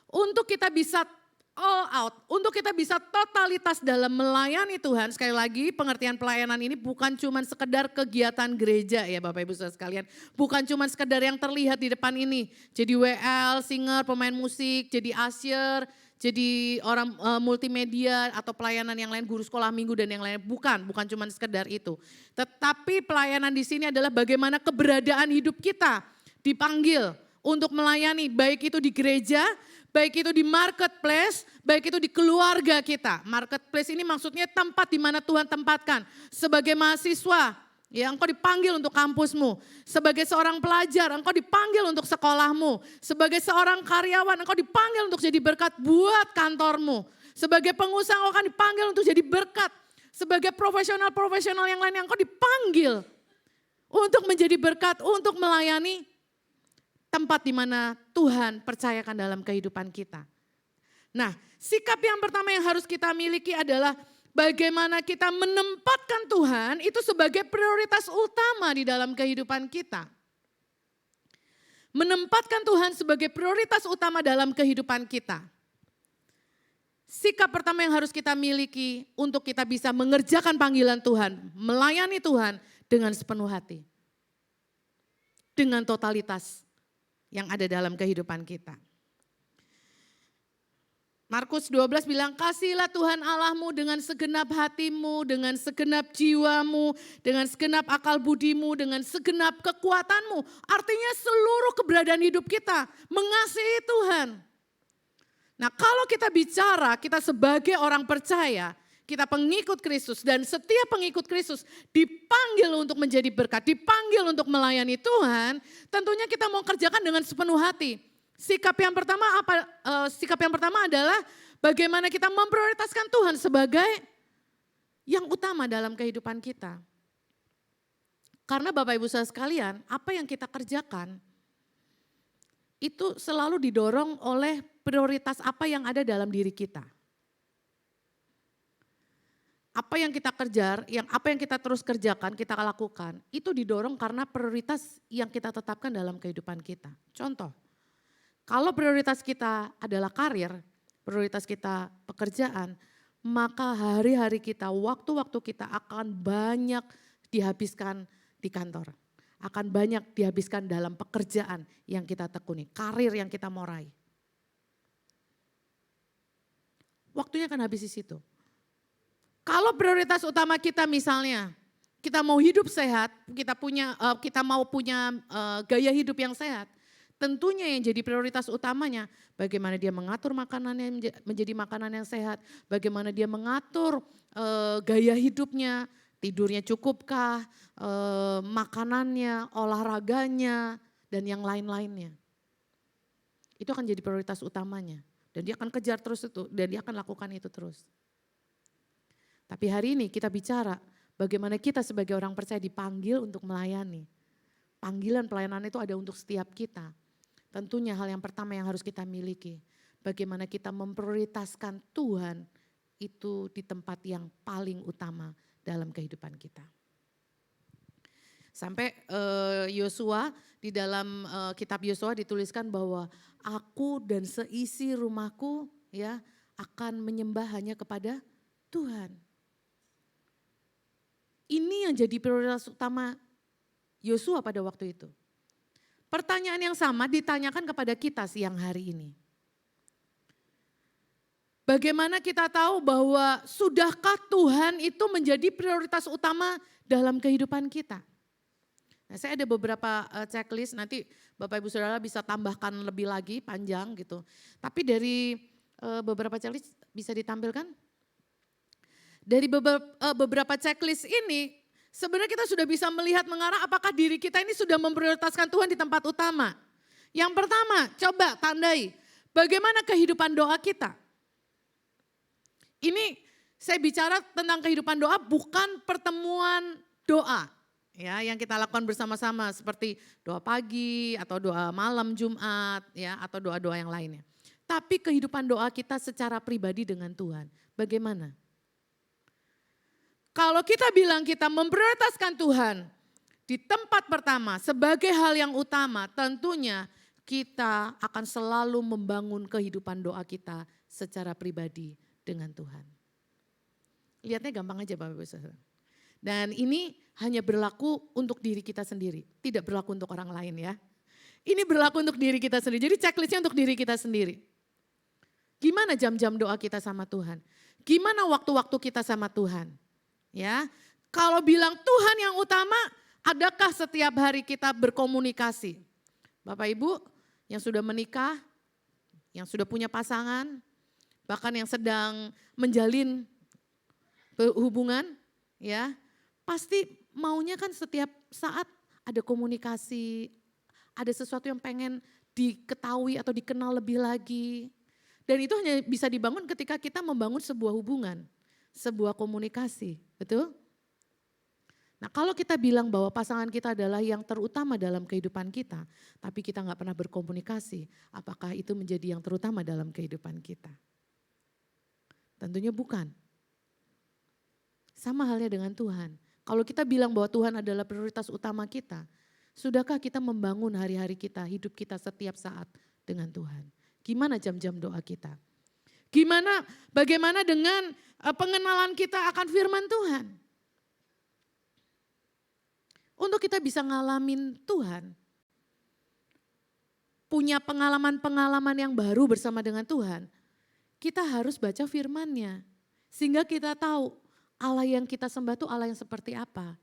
untuk kita bisa all out, untuk kita bisa totalitas dalam melayani Tuhan. Sekali lagi pengertian pelayanan ini bukan cuma sekedar kegiatan gereja ya Bapak Ibu Saudara sekalian. Bukan cuma sekedar yang terlihat di depan ini. Jadi WL, singer, pemain musik, jadi usher, jadi orang multimedia atau pelayanan yang lain, guru sekolah minggu dan yang lain. Bukan cuma sekedar itu. Tetapi pelayanan di sini adalah bagaimana keberadaan hidup kita dipanggil untuk melayani, baik itu di gereja, baik itu di marketplace, baik itu di keluarga kita. Marketplace ini maksudnya tempat di mana Tuhan tempatkan. Sebagai mahasiswa, ya engkau dipanggil untuk kampusmu. Sebagai seorang pelajar, engkau dipanggil untuk sekolahmu. Sebagai seorang karyawan, engkau dipanggil untuk jadi berkat buat kantormu. Sebagai pengusaha, engkau akan dipanggil untuk jadi berkat. Sebagai profesional-profesional yang lain, engkau dipanggil untuk menjadi berkat, untuk melayani tempat di mana Tuhan percayakan dalam kehidupan kita. Nah, sikap yang pertama yang harus kita miliki adalah bagaimana kita menempatkan Tuhan itu sebagai prioritas utama di dalam kehidupan kita. Menempatkan Tuhan sebagai prioritas utama dalam kehidupan kita. Sikap pertama yang harus kita miliki untuk kita bisa mengerjakan panggilan Tuhan, melayani Tuhan dengan sepenuh hati. Dengan totalitas yang ada dalam kehidupan kita. Markus 12 bilang, kasihlah Tuhan Allahmu dengan segenap hatimu, dengan segenap jiwamu, dengan segenap akal budimu, dengan segenap kekuatanmu. Artinya seluruh keberadaan hidup kita mengasihi Tuhan. Nah kalau kita bicara, kita sebagai orang percaya, kita pengikut Kristus dan setiap pengikut Kristus dipanggil untuk menjadi berkat, dipanggil untuk melayani Tuhan, tentunya kita mau kerjakan dengan sepenuh hati. Sikap yang pertama Sikap yang pertama adalah bagaimana kita memprioritaskan Tuhan sebagai yang utama dalam kehidupan kita. Karena Bapak Ibu Saudara sekalian, apa yang kita kerjakan itu selalu didorong oleh prioritas apa yang ada dalam diri kita. apa yang kita kejar, apa yang kita terus kerjakan, kita lakukan, itu didorong karena prioritas yang kita tetapkan dalam kehidupan kita. Contoh, kalau prioritas kita adalah karir, prioritas kita pekerjaan, maka hari-hari kita, waktu-waktu kita akan banyak dihabiskan di kantor. Akan banyak dihabiskan dalam pekerjaan yang kita tekuni, karir yang kita mau raih. Waktunya akan habis di situ. Kalau prioritas utama kita misalnya, kita mau hidup sehat, kita mau punya gaya hidup yang sehat, tentunya yang jadi prioritas utamanya bagaimana dia mengatur makanannya menjadi makanan yang sehat, bagaimana dia mengatur gaya hidupnya, tidurnya cukupkah, makanannya, olahraganya, dan yang lain-lainnya. Itu akan jadi prioritas utamanya dan dia akan kejar terus itu dan dia akan lakukan itu terus. Tapi hari ini kita bicara bagaimana kita sebagai orang percaya dipanggil untuk melayani. Panggilan pelayanan itu ada untuk setiap kita. Tentunya hal yang pertama yang harus kita miliki, bagaimana kita memprioritaskan Tuhan itu di tempat yang paling utama dalam kehidupan kita. Sampai Yosua di dalam kitab Yosua dituliskan bahwa aku dan seisi rumahku ya akan menyembah hanya kepada Tuhan. Ini yang jadi prioritas utama Yosua pada waktu itu. Pertanyaan yang sama ditanyakan kepada kita siang hari ini. Bagaimana kita tahu bahwa sudahkah Tuhan itu menjadi prioritas utama dalam kehidupan kita? Nah, saya ada beberapa checklist, nanti Bapak Ibu Saudara bisa tambahkan lebih lagi panjang gitu. Tapi dari beberapa checklist bisa ditampilkan? Dari beberapa checklist ini sebenarnya kita sudah bisa melihat mengarah apakah diri kita ini sudah memprioritaskan Tuhan di tempat utama. Yang pertama, coba tandai bagaimana kehidupan doa kita. Ini saya bicara tentang kehidupan doa bukan pertemuan doa. Ya, yang kita lakukan bersama-sama seperti doa pagi atau doa malam Jumat ya atau doa-doa yang lainnya. Tapi kehidupan doa kita secara pribadi dengan Tuhan. Bagaimana? Kalau kita bilang kita memprioritaskan Tuhan di tempat pertama sebagai hal yang utama, tentunya kita akan selalu membangun kehidupan doa kita secara pribadi dengan Tuhan. Lihatnya gampang aja Bapak Ibu Saudara. Dan ini hanya berlaku untuk diri kita sendiri, tidak berlaku untuk orang lain ya. Ini berlaku untuk diri kita sendiri, jadi checklistnya untuk diri kita sendiri. Gimana jam-jam doa kita sama Tuhan? Gimana waktu-waktu kita sama Tuhan? Ya, kalau bilang Tuhan yang utama, adakah setiap hari kita berkomunikasi? Bapak Ibu yang sudah menikah, yang sudah punya pasangan, bahkan yang sedang menjalin hubungan, ya, pasti maunya kan setiap saat ada komunikasi, ada sesuatu yang pengen diketahui atau dikenal lebih lagi. Dan itu hanya bisa dibangun ketika kita membangun sebuah hubungan, sebuah komunikasi, betul? Nah kalau kita bilang bahwa pasangan kita adalah yang terutama dalam kehidupan kita, tapi kita nggak pernah berkomunikasi, apakah itu menjadi yang terutama dalam kehidupan kita? Tentunya bukan. Sama halnya dengan Tuhan. Kalau kita bilang bahwa Tuhan adalah prioritas utama kita, sudahkah kita membangun hari-hari kita, hidup kita setiap saat dengan Tuhan? Gimana jam-jam doa kita? Bagaimana dengan pengenalan kita akan firman Tuhan? Untuk kita bisa ngalamin Tuhan, punya pengalaman-pengalaman yang baru bersama dengan Tuhan, kita harus baca firman-Nya. Sehingga kita tahu Allah yang kita sembah itu Allah yang seperti apa.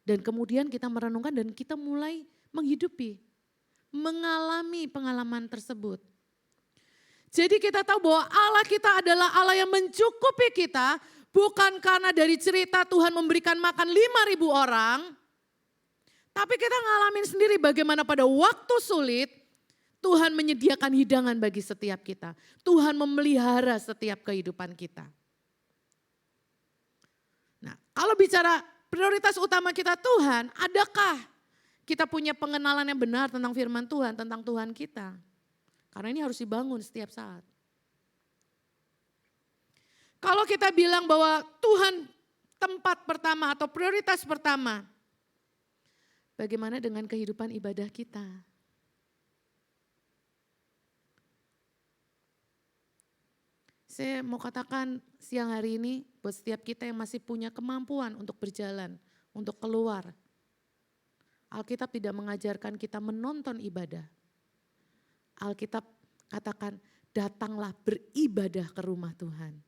Dan kemudian kita merenungkan dan kita mulai menghidupi, mengalami pengalaman tersebut. Jadi kita tahu bahwa Allah kita adalah Allah yang mencukupi kita, bukan karena dari cerita Tuhan memberikan makan 5.000 orang, tapi kita ngalamin sendiri bagaimana pada waktu sulit Tuhan menyediakan hidangan bagi setiap kita. Tuhan memelihara setiap kehidupan kita. Nah, kalau bicara prioritas utama kita Tuhan, adakah kita punya pengenalan yang benar tentang firman Tuhan, tentang Tuhan kita? Karena ini harus dibangun setiap saat. Kalau kita bilang bahwa Tuhan tempat pertama atau prioritas pertama. Bagaimana dengan kehidupan ibadah kita? Saya mau katakan siang hari ini buat setiap kita yang masih punya kemampuan untuk berjalan, untuk keluar. Alkitab tidak mengajarkan kita menonton ibadah. Alkitab katakan datanglah beribadah ke rumah Tuhan.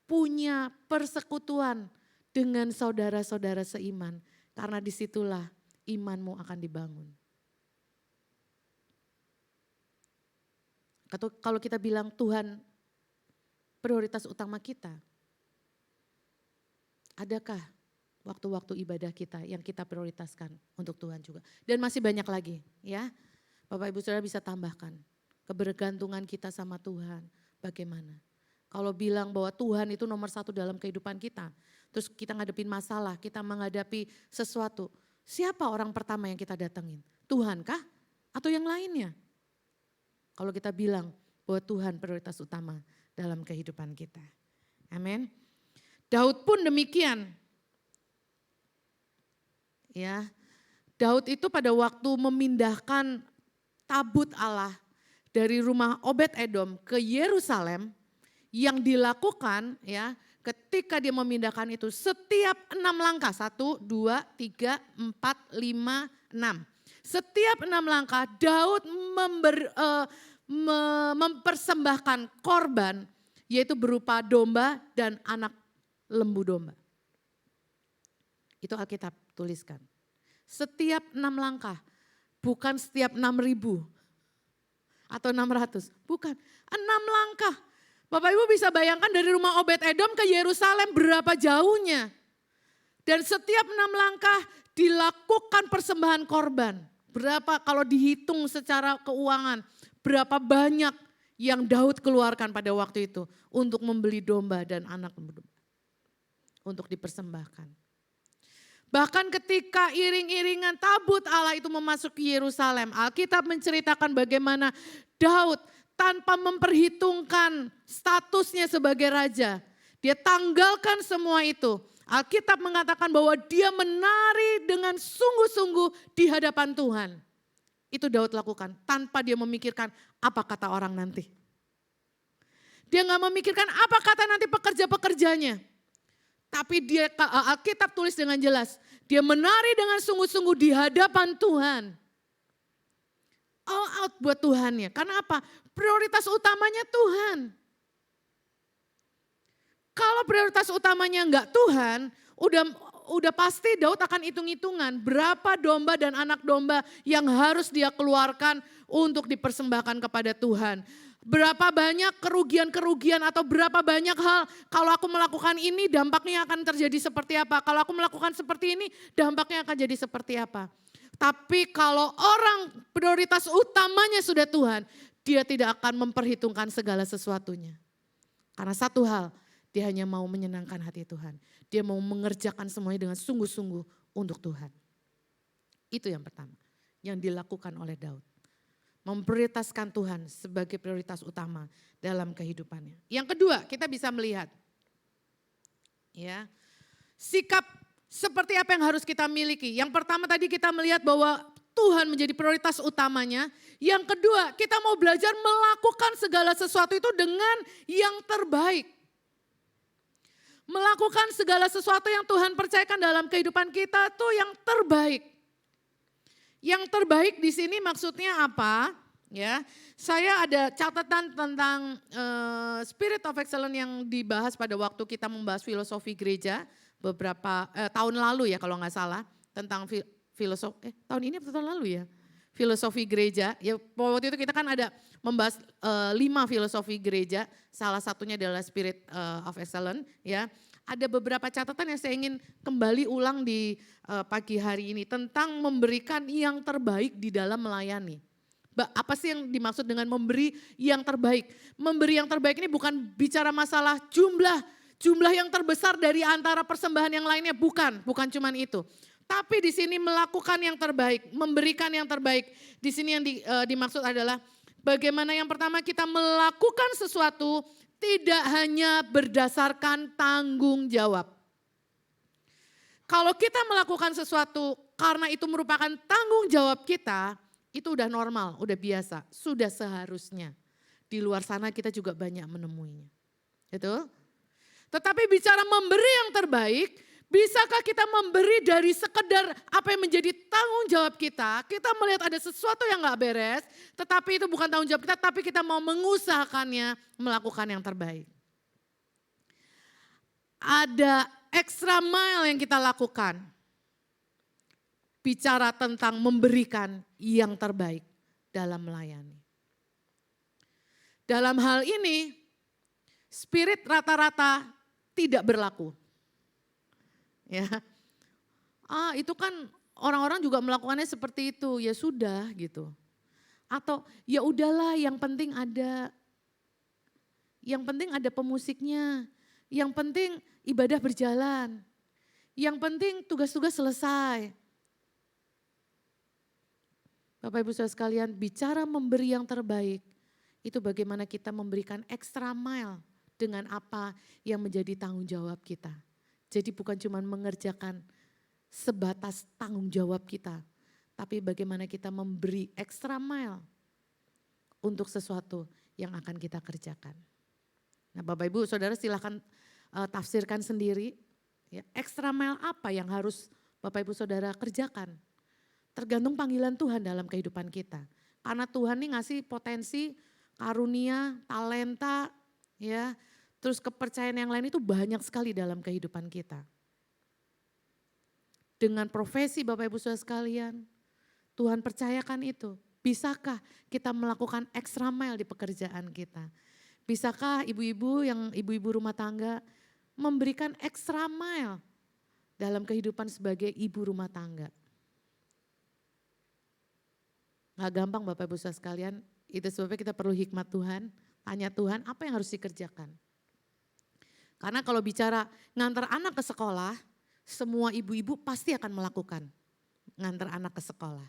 Punya persekutuan dengan saudara-saudara seiman. Karena disitulah imanmu akan dibangun. Kalau kita bilang Tuhan prioritas utama kita, adakah waktu-waktu ibadah kita yang kita prioritaskan untuk Tuhan juga? Dan masih banyak lagi ya. Bapak Ibu Saudara bisa tambahkan. Kebergantungan kita sama Tuhan bagaimana? Kalau bilang bahwa Tuhan itu nomor satu dalam kehidupan kita, terus kita ngadepin masalah, kita menghadapi sesuatu, siapa orang pertama yang kita datengin? Tuhan kah? Atau yang lainnya? Kalau kita bilang bahwa Tuhan prioritas utama dalam kehidupan kita. Amin. Daud pun demikian. Ya, Daud itu pada waktu memindahkan tabut Allah dari rumah Obed-Edom ke Yerusalem, yang dilakukan ya ketika dia memindahkan itu setiap 6 langkah, 1, 2, 3, 4, 5, 6. Setiap 6 langkah Daud mempersembahkan korban yaitu berupa domba dan anak lembu domba. Itu Alkitab tuliskan. Setiap 6 langkah, bukan setiap 6.000 atau 600, bukan 6 langkah. Bapak Ibu bisa bayangkan dari rumah Obed-Edom ke Yerusalem berapa jauhnya. Dan setiap 6 langkah dilakukan persembahan korban. Berapa kalau dihitung secara keuangan, berapa banyak yang Daud keluarkan pada waktu itu untuk membeli domba dan anak domba. Untuk dipersembahkan. Bahkan ketika iring-iringan tabut Allah itu memasuki Yerusalem, Alkitab menceritakan bagaimana Daud tanpa memperhitungkan statusnya sebagai raja. Dia tanggalkan semua itu. Alkitab mengatakan bahwa dia menari dengan sungguh-sungguh di hadapan Tuhan. Itu Daud lakukan tanpa dia memikirkan apa kata orang nanti. Dia gak memikirkan apa kata nanti pekerja-pekerjanya. Tapi dia Alkitab tulis dengan jelas. Dia menari dengan sungguh-sungguh di hadapan Tuhan. All out buat Tuhannya. Karena apa? Prioritas utamanya Tuhan. Kalau prioritas utamanya enggak Tuhan, udah pasti Daud akan hitung-hitungan berapa domba dan anak domba yang harus dia keluarkan untuk dipersembahkan kepada Tuhan. Berapa banyak kerugian-kerugian atau berapa banyak hal, kalau aku melakukan ini dampaknya akan terjadi seperti apa. Kalau aku melakukan seperti ini dampaknya akan jadi seperti apa. Tapi kalau orang prioritas utamanya sudah Tuhan, dia tidak akan memperhitungkan segala sesuatunya. Karena satu hal, dia hanya mau menyenangkan hati Tuhan. Dia mau mengerjakan semuanya dengan sungguh-sungguh untuk Tuhan. Itu yang pertama, yang dilakukan oleh Daud. Memprioritaskan Tuhan sebagai prioritas utama dalam kehidupannya. Yang kedua, kita bisa melihat ya, sikap seperti apa yang harus kita miliki. Yang pertama tadi kita melihat bahwa Tuhan menjadi prioritas utamanya. Yang kedua, kita mau belajar melakukan segala sesuatu itu dengan yang terbaik. Melakukan segala sesuatu yang Tuhan percayakan dalam kehidupan kita tuh yang terbaik. Yang terbaik di sini maksudnya apa? Ya, saya ada catatan tentang Spirit of Excellence yang dibahas pada waktu kita membahas filosofi gereja beberapa tahun lalu ya kalau nggak salah, tentang filosofi tahun ini atau tahun lalu ya, filosofi gereja. Ya waktu itu kita kan ada membahas 5 filosofi gereja, salah satunya adalah Spirit of Excellence ya. Ada beberapa catatan yang saya ingin kembali ulang di pagi hari ini tentang memberikan yang terbaik di dalam melayani. Apa sih yang dimaksud dengan memberi yang terbaik? Memberi yang terbaik ini bukan bicara masalah jumlah yang terbesar dari antara persembahan yang lainnya, bukan cuman itu. Tapi di sini melakukan yang terbaik, memberikan yang terbaik. Di sini yang dimaksud adalah bagaimana yang pertama kita melakukan sesuatu tidak hanya berdasarkan tanggung jawab. kalau kita melakukan sesuatu karena itu merupakan tanggung jawab kita, itu udah normal, udah biasa, sudah seharusnya. Di luar sana kita juga banyak menemuinya. Gitu? Tetapi bicara memberi yang terbaik, bisakah kita memberi dari sekedar apa yang menjadi tanggung jawab kita? Kita melihat ada sesuatu yang gak beres, tetapi itu bukan tanggung jawab kita, tapi kita mau mengusahakannya, melakukan yang terbaik. Ada extra mile yang kita lakukan. Bicara tentang memberikan yang terbaik dalam melayani. Dalam hal ini, spirit rata-rata tidak berlaku. Ya, itu kan orang-orang juga melakukannya seperti itu, ya sudah gitu. Atau ya udahlah, yang penting ada pemusiknya, yang penting ibadah berjalan, yang penting tugas-tugas selesai. Bapak Ibu Saudara sekalian, bicara memberi yang terbaik, itu bagaimana kita memberikan extra mile dengan apa yang menjadi tanggung jawab kita. Jadi bukan cuma mengerjakan sebatas tanggung jawab kita, tapi bagaimana kita memberi extra mile untuk sesuatu yang akan kita kerjakan. Nah Bapak Ibu Saudara silahkan tafsirkan sendiri, ya, extra mile apa yang harus Bapak Ibu Saudara kerjakan. Tergantung panggilan Tuhan dalam kehidupan kita. Karena Tuhan ini ngasih potensi, karunia, talenta, ya, terus kepercayaan yang lain itu banyak sekali dalam kehidupan kita. Dengan profesi Bapak Ibu Saudara sekalian, Tuhan percayakan itu. Bisakah kita melakukan extra mile di pekerjaan kita? Bisakah ibu-ibu rumah tangga memberikan extra mile dalam kehidupan sebagai ibu rumah tangga? Gak gampang Bapak Ibu Saudara sekalian, itu sebabnya kita perlu hikmat Tuhan, tanya Tuhan apa yang harus dikerjakan. Karena kalau bicara ngantar anak ke sekolah, semua ibu-ibu pasti akan melakukan ngantar anak ke sekolah.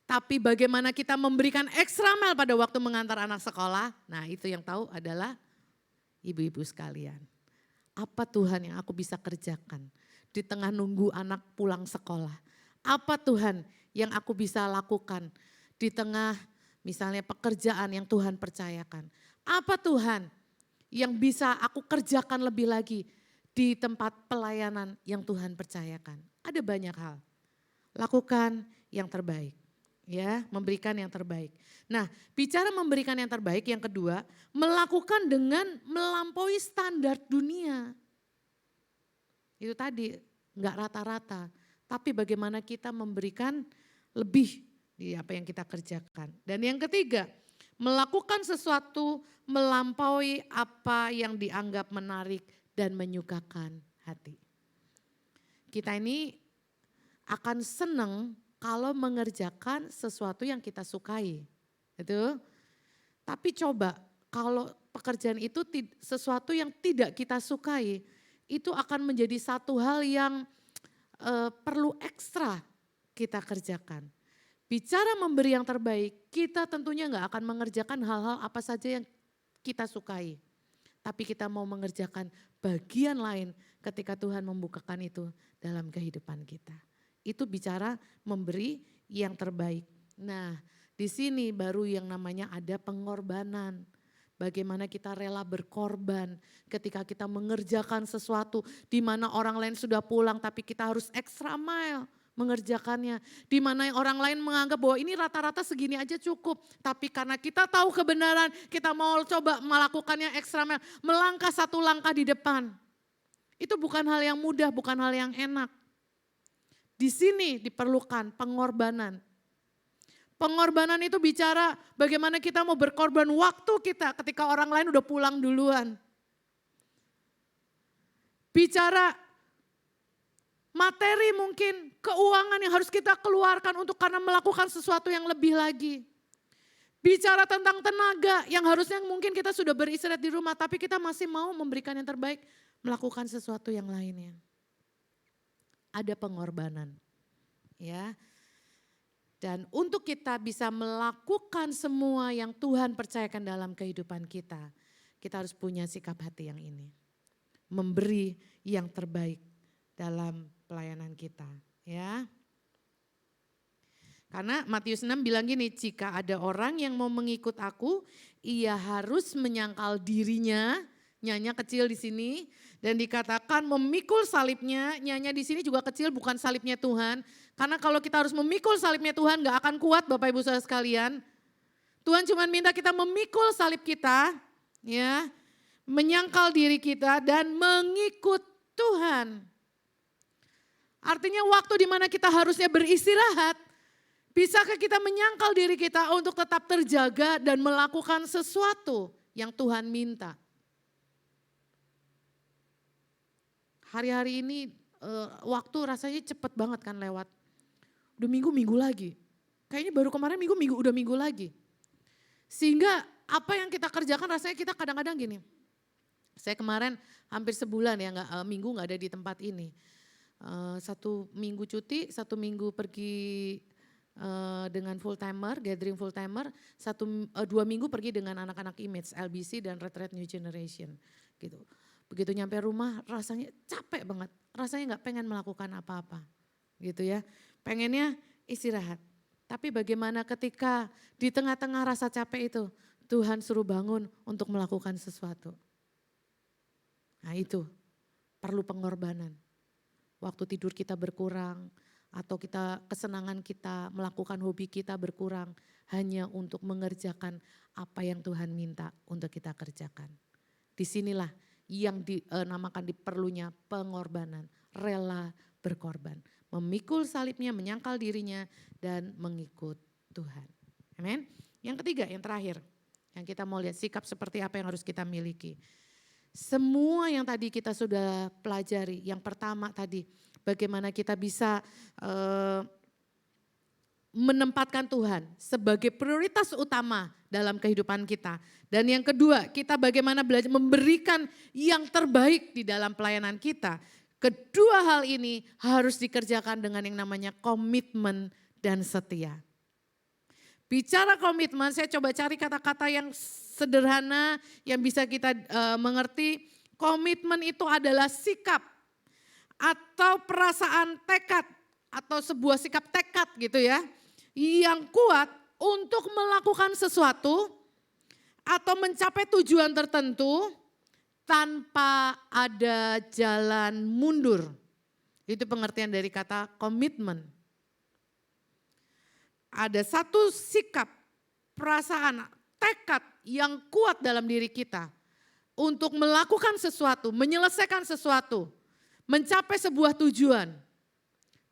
Tapi bagaimana kita memberikan extra mile pada waktu mengantar anak sekolah, nah itu yang tahu adalah ibu-ibu sekalian. Apa Tuhan yang aku bisa kerjakan di tengah nunggu anak pulang sekolah? Apa Tuhan yang aku bisa lakukan di tengah misalnya pekerjaan yang Tuhan percayakan? Apa Tuhan yang bisa aku kerjakan lebih lagi di tempat pelayanan yang Tuhan percayakan? Ada banyak hal. Lakukan yang terbaik. Ya, memberikan yang terbaik. Nah, bicara memberikan yang terbaik, yang kedua, melakukan dengan melampaui standar dunia. Itu tadi, enggak rata-rata, tapi bagaimana kita memberikan lebih di apa yang kita kerjakan. Dan yang ketiga, melakukan sesuatu melampaui apa yang dianggap menarik dan menyukakan hati. Kita ini akan senang kalau mengerjakan sesuatu yang kita sukai. Gitu. Tapi coba kalau pekerjaan itu sesuatu yang tidak kita sukai, itu akan menjadi satu hal yang perlu ekstra kita kerjakan. Bicara memberi yang terbaik, kita tentunya nggak akan mengerjakan hal-hal apa saja yang kita sukai. Tapi kita mau mengerjakan bagian lain ketika Tuhan membukakan itu dalam kehidupan kita. Itu bicara memberi yang terbaik. Nah, di sini baru yang namanya ada pengorbanan. Bagaimana kita rela berkorban ketika kita mengerjakan sesuatu di mana orang lain sudah pulang tapi kita harus extra mile mengerjakannya. Di mana orang lain menganggap bahwa ini rata-rata segini aja cukup. Tapi karena kita tahu kebenaran, kita mau coba melakukannya extra mile, melangkah satu langkah di depan. Itu bukan hal yang mudah, bukan hal yang enak. Di sini diperlukan pengorbanan. Pengorbanan itu bicara bagaimana kita mau berkorban waktu kita ketika orang lain udah pulang duluan. Bicara materi mungkin, keuangan yang harus kita keluarkan untuk karena melakukan sesuatu yang lebih lagi. Bicara tentang tenaga yang harusnya mungkin kita sudah beristirahat di rumah tapi kita masih mau memberikan yang terbaik, melakukan sesuatu yang lainnya. Ada pengorbanan, ya. Dan untuk kita bisa melakukan semua yang Tuhan percayakan dalam kehidupan kita, kita harus punya sikap hati yang ini. Memberi yang terbaik dalam pelayanan kita, ya. Karena Matius 6 bilang gini, jika ada orang yang mau mengikut aku, ia harus menyangkal dirinya, nyanya kecil di sini, dan dikatakan memikul salibnya, nyanya di sini juga kecil bukan salibnya Tuhan. Karena kalau kita harus memikul salibnya Tuhan gak akan kuat Bapak Ibu Saudara sekalian. Tuhan cuma minta kita memikul salib kita, ya, menyangkal diri kita dan mengikut Tuhan. Artinya waktu di mana kita harusnya beristirahat, bisakah kita menyangkal diri kita untuk tetap terjaga dan melakukan sesuatu yang Tuhan minta? Hari-hari ini waktu rasanya cepet banget kan lewat. Udah minggu lagi. Kayaknya baru kemarin udah minggu lagi. Sehingga apa yang kita kerjakan rasanya kita kadang-kadang gini. Saya kemarin hampir sebulan ya minggu gak ada di tempat ini. 1 minggu cuti, 1 minggu pergi dengan full timer, gathering full timer, 2 minggu pergi dengan anak-anak image, LBC dan Retreat New Generation gitu. Begitu nyampe rumah rasanya capek banget, rasanya gak pengen melakukan apa-apa gitu ya. Pengennya istirahat. Tapi bagaimana ketika di tengah-tengah rasa capek itu Tuhan suruh bangun untuk melakukan sesuatu. Nah itu perlu pengorbanan. Waktu tidur kita berkurang atau kesenangan kita melakukan hobi kita berkurang hanya untuk mengerjakan apa yang Tuhan minta untuk kita kerjakan. Disinilah yang dinamakan perlunya pengorbanan, rela berkorban. Memikul salibnya, menyangkal dirinya dan mengikut Tuhan. Amin. Yang ketiga, yang terakhir, yang kita mau lihat sikap seperti apa yang harus kita miliki. Semua yang tadi kita sudah pelajari, yang pertama tadi bagaimana kita bisa menempatkan Tuhan sebagai prioritas utama dalam kehidupan kita. Dan yang kedua, kita bagaimana belajar memberikan yang terbaik di dalam pelayanan kita. Kedua hal ini harus dikerjakan dengan yang namanya komitmen dan setia. Bicara komitmen, saya coba cari kata-kata yang sederhana yang bisa kita mengerti. Komitmen itu adalah sikap atau perasaan tekad atau sebuah sikap tekad gitu ya. Yang kuat untuk melakukan sesuatu atau mencapai tujuan tertentu tanpa ada jalan mundur. Itu pengertian dari kata komitmen. Ada satu sikap, perasaan, tekad yang kuat dalam diri kita untuk melakukan sesuatu, menyelesaikan sesuatu, mencapai sebuah tujuan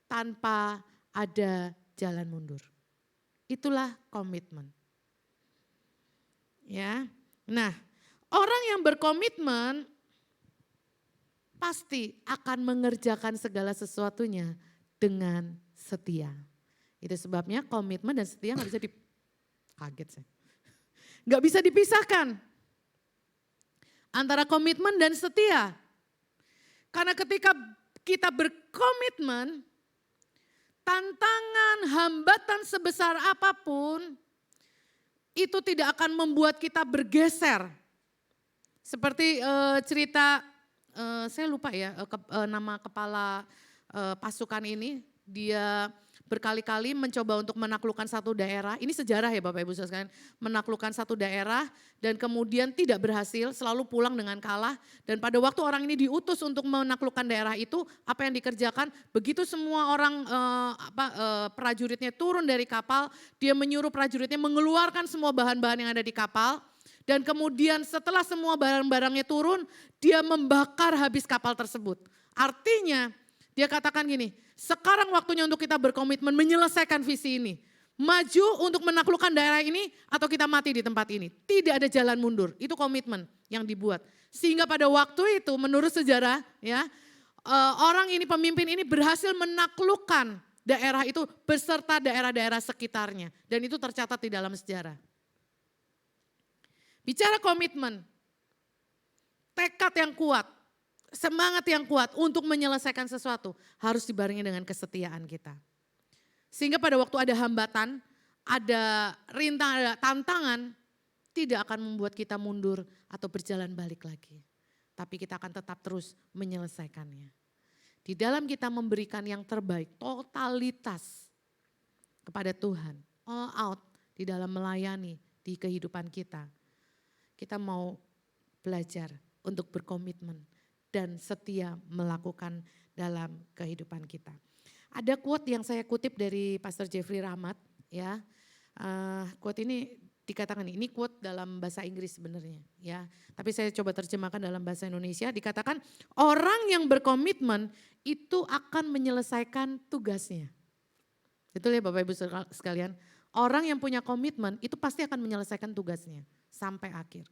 tanpa ada jalan mundur. Itulah komitmen. Ya. Nah, orang yang berkomitmen pasti akan mengerjakan segala sesuatunya dengan setia. Itu sebabnya komitmen dan setia gak bisa kaget saya. Gak bisa dipisahkan antara komitmen dan setia. Karena ketika kita berkomitmen, tantangan, hambatan sebesar apapun, itu tidak akan membuat kita bergeser. Seperti cerita, saya lupa ya nama kepala pasukan ini, dia berkali-kali mencoba untuk menaklukkan satu daerah. Ini sejarah ya Bapak Ibu sekalian, menaklukkan satu daerah dan kemudian tidak berhasil, selalu pulang dengan kalah. Dan pada waktu orang ini diutus untuk menaklukkan daerah itu, apa yang dikerjakan? Begitu semua orang prajuritnya turun dari kapal, dia menyuruh prajuritnya mengeluarkan semua bahan-bahan yang ada di kapal. Dan kemudian setelah semua barang-barangnya turun, dia membakar habis kapal tersebut. Artinya dia katakan gini, sekarang waktunya untuk kita berkomitmen menyelesaikan visi ini. Maju untuk menaklukkan daerah ini atau kita mati di tempat ini. Tidak ada jalan mundur, itu komitmen yang dibuat. Sehingga pada waktu itu menurut sejarah ya, orang ini, pemimpin ini berhasil menaklukkan daerah itu beserta daerah-daerah sekitarnya. Dan itu tercatat di dalam sejarah. Bicara komitmen, tekad yang kuat, semangat yang kuat untuk menyelesaikan sesuatu harus dibarengi dengan kesetiaan kita. Sehingga pada waktu ada hambatan, ada rintangan, ada tantangan, tidak akan membuat kita mundur atau berjalan balik lagi. Tapi kita akan tetap terus menyelesaikannya. Di dalam kita memberikan yang terbaik, totalitas kepada Tuhan, all out di dalam melayani di kehidupan kita. Kita mau belajar untuk berkomitmen dan setia melakukan dalam kehidupan kita. Ada quote yang saya kutip dari Pastor Jeffrey Rahmat, ya. Quote ini dikatakan, ini quote dalam bahasa Inggris sebenarnya, ya. Tapi saya coba terjemahkan dalam bahasa Indonesia. Dikatakan orang yang berkomitmen itu akan menyelesaikan tugasnya. Betul ya Bapak Ibu sekalian. Orang yang punya komitmen itu pasti akan menyelesaikan tugasnya sampai akhir.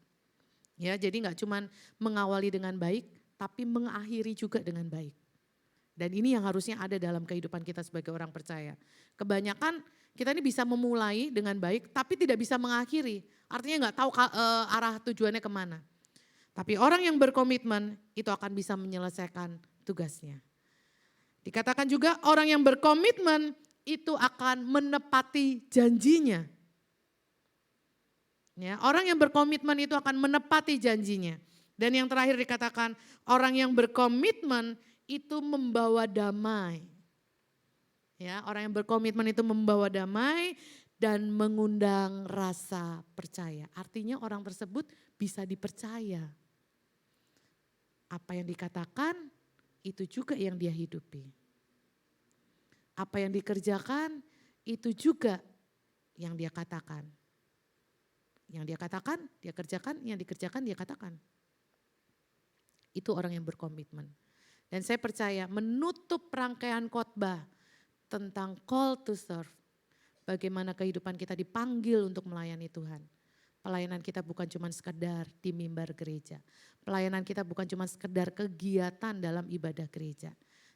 Ya, jadi nggak cuma mengawali dengan baik, tapi mengakhiri juga dengan baik. Dan ini yang harusnya ada dalam kehidupan kita sebagai orang percaya. Kebanyakan kita ini bisa memulai dengan baik, tapi tidak bisa mengakhiri. Artinya nggak tahu arah tujuannya kemana. Tapi orang yang berkomitmen itu akan bisa menyelesaikan tugasnya. Dikatakan juga orang yang berkomitmen itu akan menepati janjinya. Ya, orang yang berkomitmen itu akan menepati janjinya. Dan yang terakhir dikatakan orang yang berkomitmen itu membawa damai. Ya, orang yang berkomitmen itu membawa damai dan mengundang rasa percaya. Artinya orang tersebut bisa dipercaya. Apa yang dikatakan itu juga yang dia hidupi. Apa yang dikerjakan itu juga yang dia katakan. Yang dia katakan, dia kerjakan, yang dikerjakan dia katakan. Itu orang yang berkomitmen. Dan saya percaya menutup rangkaian khotbah tentang call to serve. Bagaimana kehidupan kita dipanggil untuk melayani Tuhan. Pelayanan kita bukan cuma sekedar di mimbar gereja. Pelayanan kita bukan cuma sekedar kegiatan dalam ibadah gereja.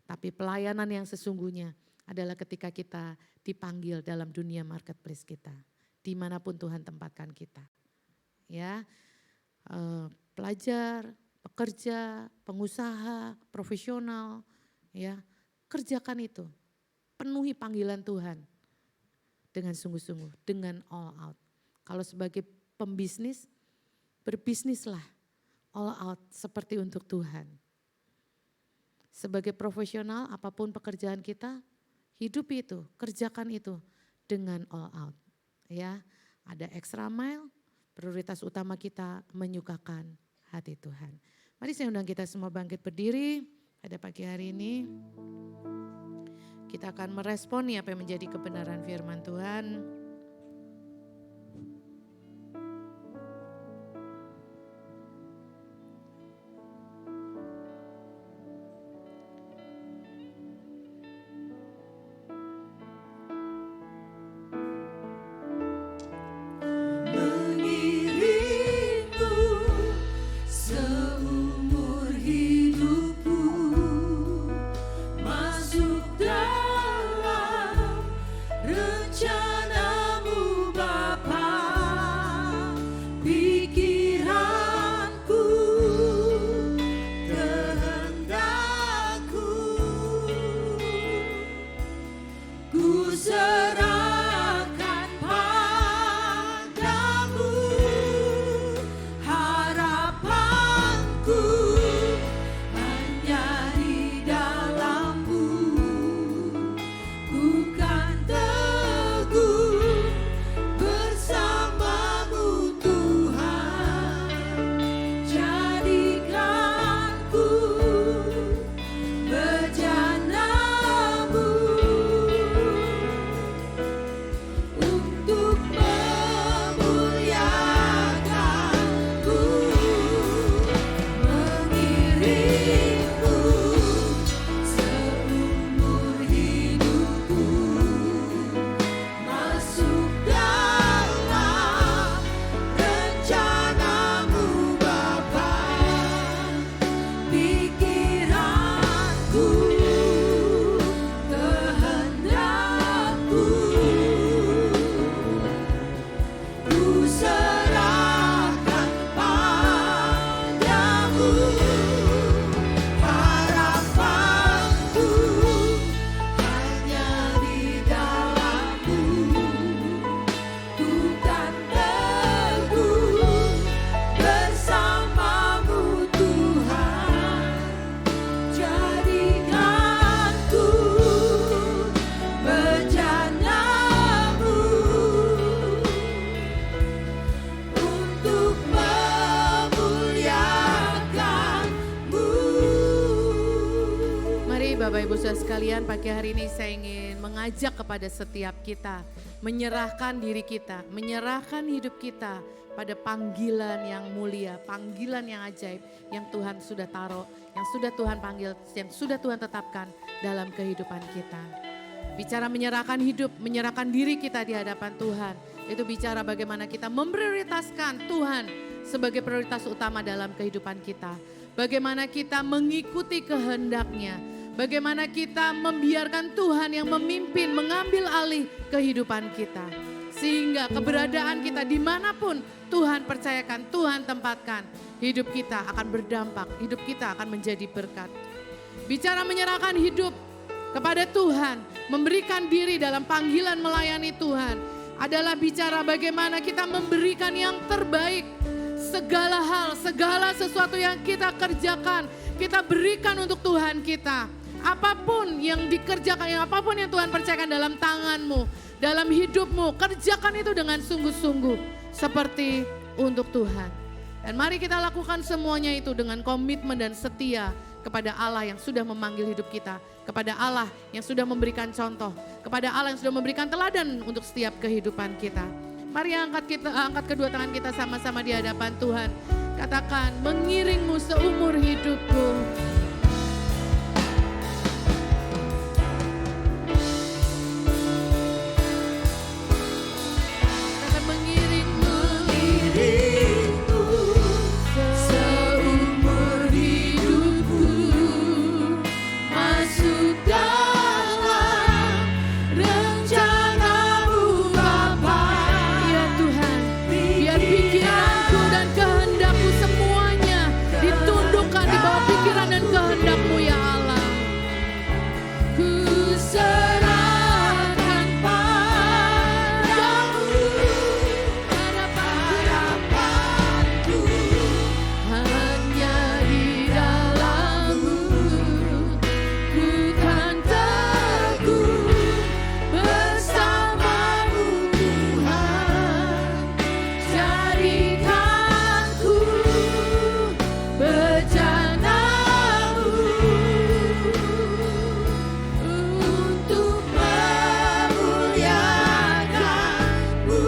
Tapi pelayanan yang sesungguhnya adalah ketika kita dipanggil dalam dunia marketplace kita. Dimanapun Tuhan tempatkan kita. Ya, pelajar, pekerja, pengusaha, profesional, ya, kerjakan itu. Penuhi panggilan Tuhan dengan sungguh-sungguh, dengan all out. Kalau sebagai pembisnis, berbisnislah all out seperti untuk Tuhan. Sebagai profesional, apapun pekerjaan kita, hidup itu, kerjakan itu dengan all out. Ya, ada extra mile, prioritas utama kita menyukakan hati Tuhan. Mari saya undang kita semua bangkit berdiri pada pagi hari ini. Kita akan meresponi apa yang menjadi kebenaran firman Tuhan. Masuk dalam rencana Bapak Ibu Saudara sekalian, pagi hari ini saya ingin mengajak kepada setiap kita menyerahkan diri kita, menyerahkan hidup kita pada panggilan yang mulia, panggilan yang ajaib yang Tuhan sudah taruh, yang sudah Tuhan panggil, yang sudah Tuhan tetapkan dalam kehidupan kita. Bicara menyerahkan hidup, menyerahkan diri kita di hadapan Tuhan, itu bicara bagaimana kita memprioritaskan Tuhan sebagai prioritas utama dalam kehidupan kita. Bagaimana kita mengikuti kehendak-Nya, bagaimana kita membiarkan Tuhan yang memimpin, mengambil alih kehidupan kita. Sehingga keberadaan kita dimanapun Tuhan percayakan, Tuhan tempatkan, hidup kita akan berdampak, hidup kita akan menjadi berkat. Bicara menyerahkan hidup kepada Tuhan, memberikan diri dalam panggilan melayani Tuhan, adalah bicara bagaimana kita memberikan yang terbaik. Segala hal, segala sesuatu yang kita kerjakan, kita berikan untuk Tuhan kita. Apapun yang dikerjakan, apapun yang Tuhan percayakan dalam tanganmu, dalam hidupmu, kerjakan itu dengan sungguh-sungguh seperti untuk Tuhan. Dan mari kita lakukan semuanya itu dengan komitmen dan setia kepada Allah yang sudah memanggil hidup kita, kepada Allah yang sudah memberikan contoh, kepada Allah yang sudah memberikan teladan untuk setiap kehidupan kita. Mari angkat kedua tangan kita sama-sama di hadapan Tuhan. Katakan, mengiringmu seumur hidupku. Katakan, mengiringmu seumur hidupku. Masuk dalam rencana-Mu Bapa. Ya Tuhan, biar pikiranku dan kehendak-Mu semuanya ditundukkan di bawah pikiran dan kehendak-Mu ya Allah. Ku serahkan padamu harapanku, hanya di dalam-Mu ku kan teguh bersama-Mu Tuhan. Jadikanku bejana-Mu untuk memuliakan-Mu.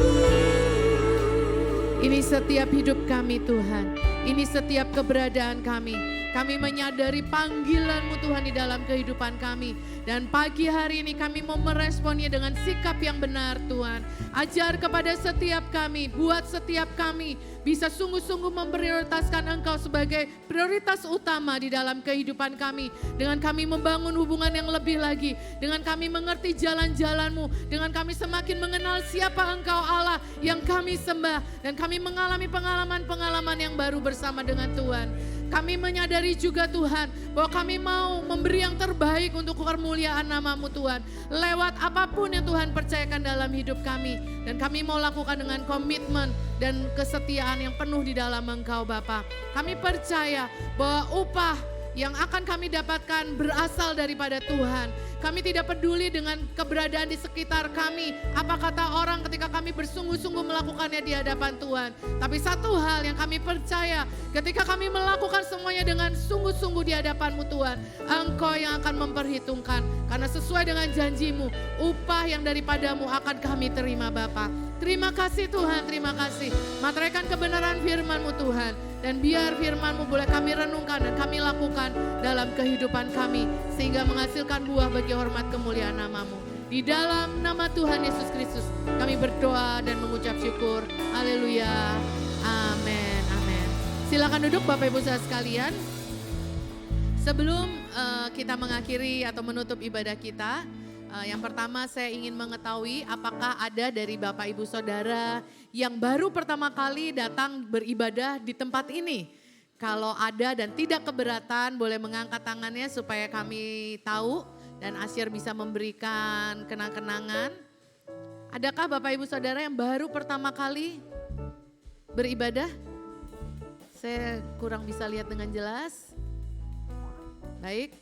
Ini setiap hidup kami Tuhan, ini setiap keberadaan kami. Kami menyadari panggilan-Mu Tuhan di dalam kehidupan kami. Dan pagi hari ini kami mau meresponnya dengan sikap yang benar Tuhan. Ajar kepada setiap kami, buat setiap kami bisa sungguh-sungguh memprioritaskan Engkau sebagai prioritas utama di dalam kehidupan kami. Dengan kami membangun hubungan yang lebih lagi, dengan kami mengerti jalan-jalan-Mu, dengan kami semakin mengenal siapa Engkau Allah yang kami sembah. Dan kami mengalami pengalaman-pengalaman yang baru bersama dengan Tuhan. Kami menyadari juga Tuhan bahwa kami mau memberi yang terbaik untuk kemuliaan nama-Mu Tuhan. Lewat apapun yang Tuhan percayakan dalam hidup kami. Dan kami mau lakukan dengan komitmen dan kesetiaan yang penuh di dalam Engkau Bapa. Kami percaya bahwa upah yang akan kami dapatkan berasal daripada Tuhan. Kami tidak peduli dengan keberadaan di sekitar kami. Apa kata orang ketika kami bersungguh-sungguh melakukannya di hadapan Tuhan. Tapi satu hal yang kami percaya, ketika kami melakukan semuanya dengan sungguh-sungguh di hadapan-Mu Tuhan, Engkau yang akan memperhitungkan. Karena sesuai dengan janji-Mu, upah yang daripada-Mu akan kami terima Bapa. Terima kasih Tuhan, terima kasih. Materaikan kebenaran firman-Mu Tuhan. Dan biar firman-Mu boleh kami renungkan dan kami lakukan dalam kehidupan kami. Sehingga menghasilkan buah bagi hormat kemuliaan nama-Mu. Di dalam nama Tuhan Yesus Kristus kami berdoa dan mengucap syukur. Haleluya. Amin. Amin. Silakan duduk Bapak Ibu Saudara sekalian. Sebelum kita mengakhiri atau menutup ibadah kita, yang pertama saya ingin mengetahui apakah ada dari Bapak Ibu Saudara yang baru pertama kali datang beribadah di tempat ini. Kalau ada dan tidak keberatan boleh mengangkat tangannya supaya kami tahu dan Asyir bisa memberikan kenang-kenangan. Adakah Bapak Ibu Saudara yang baru pertama kali beribadah? Saya kurang bisa lihat dengan jelas. Baik.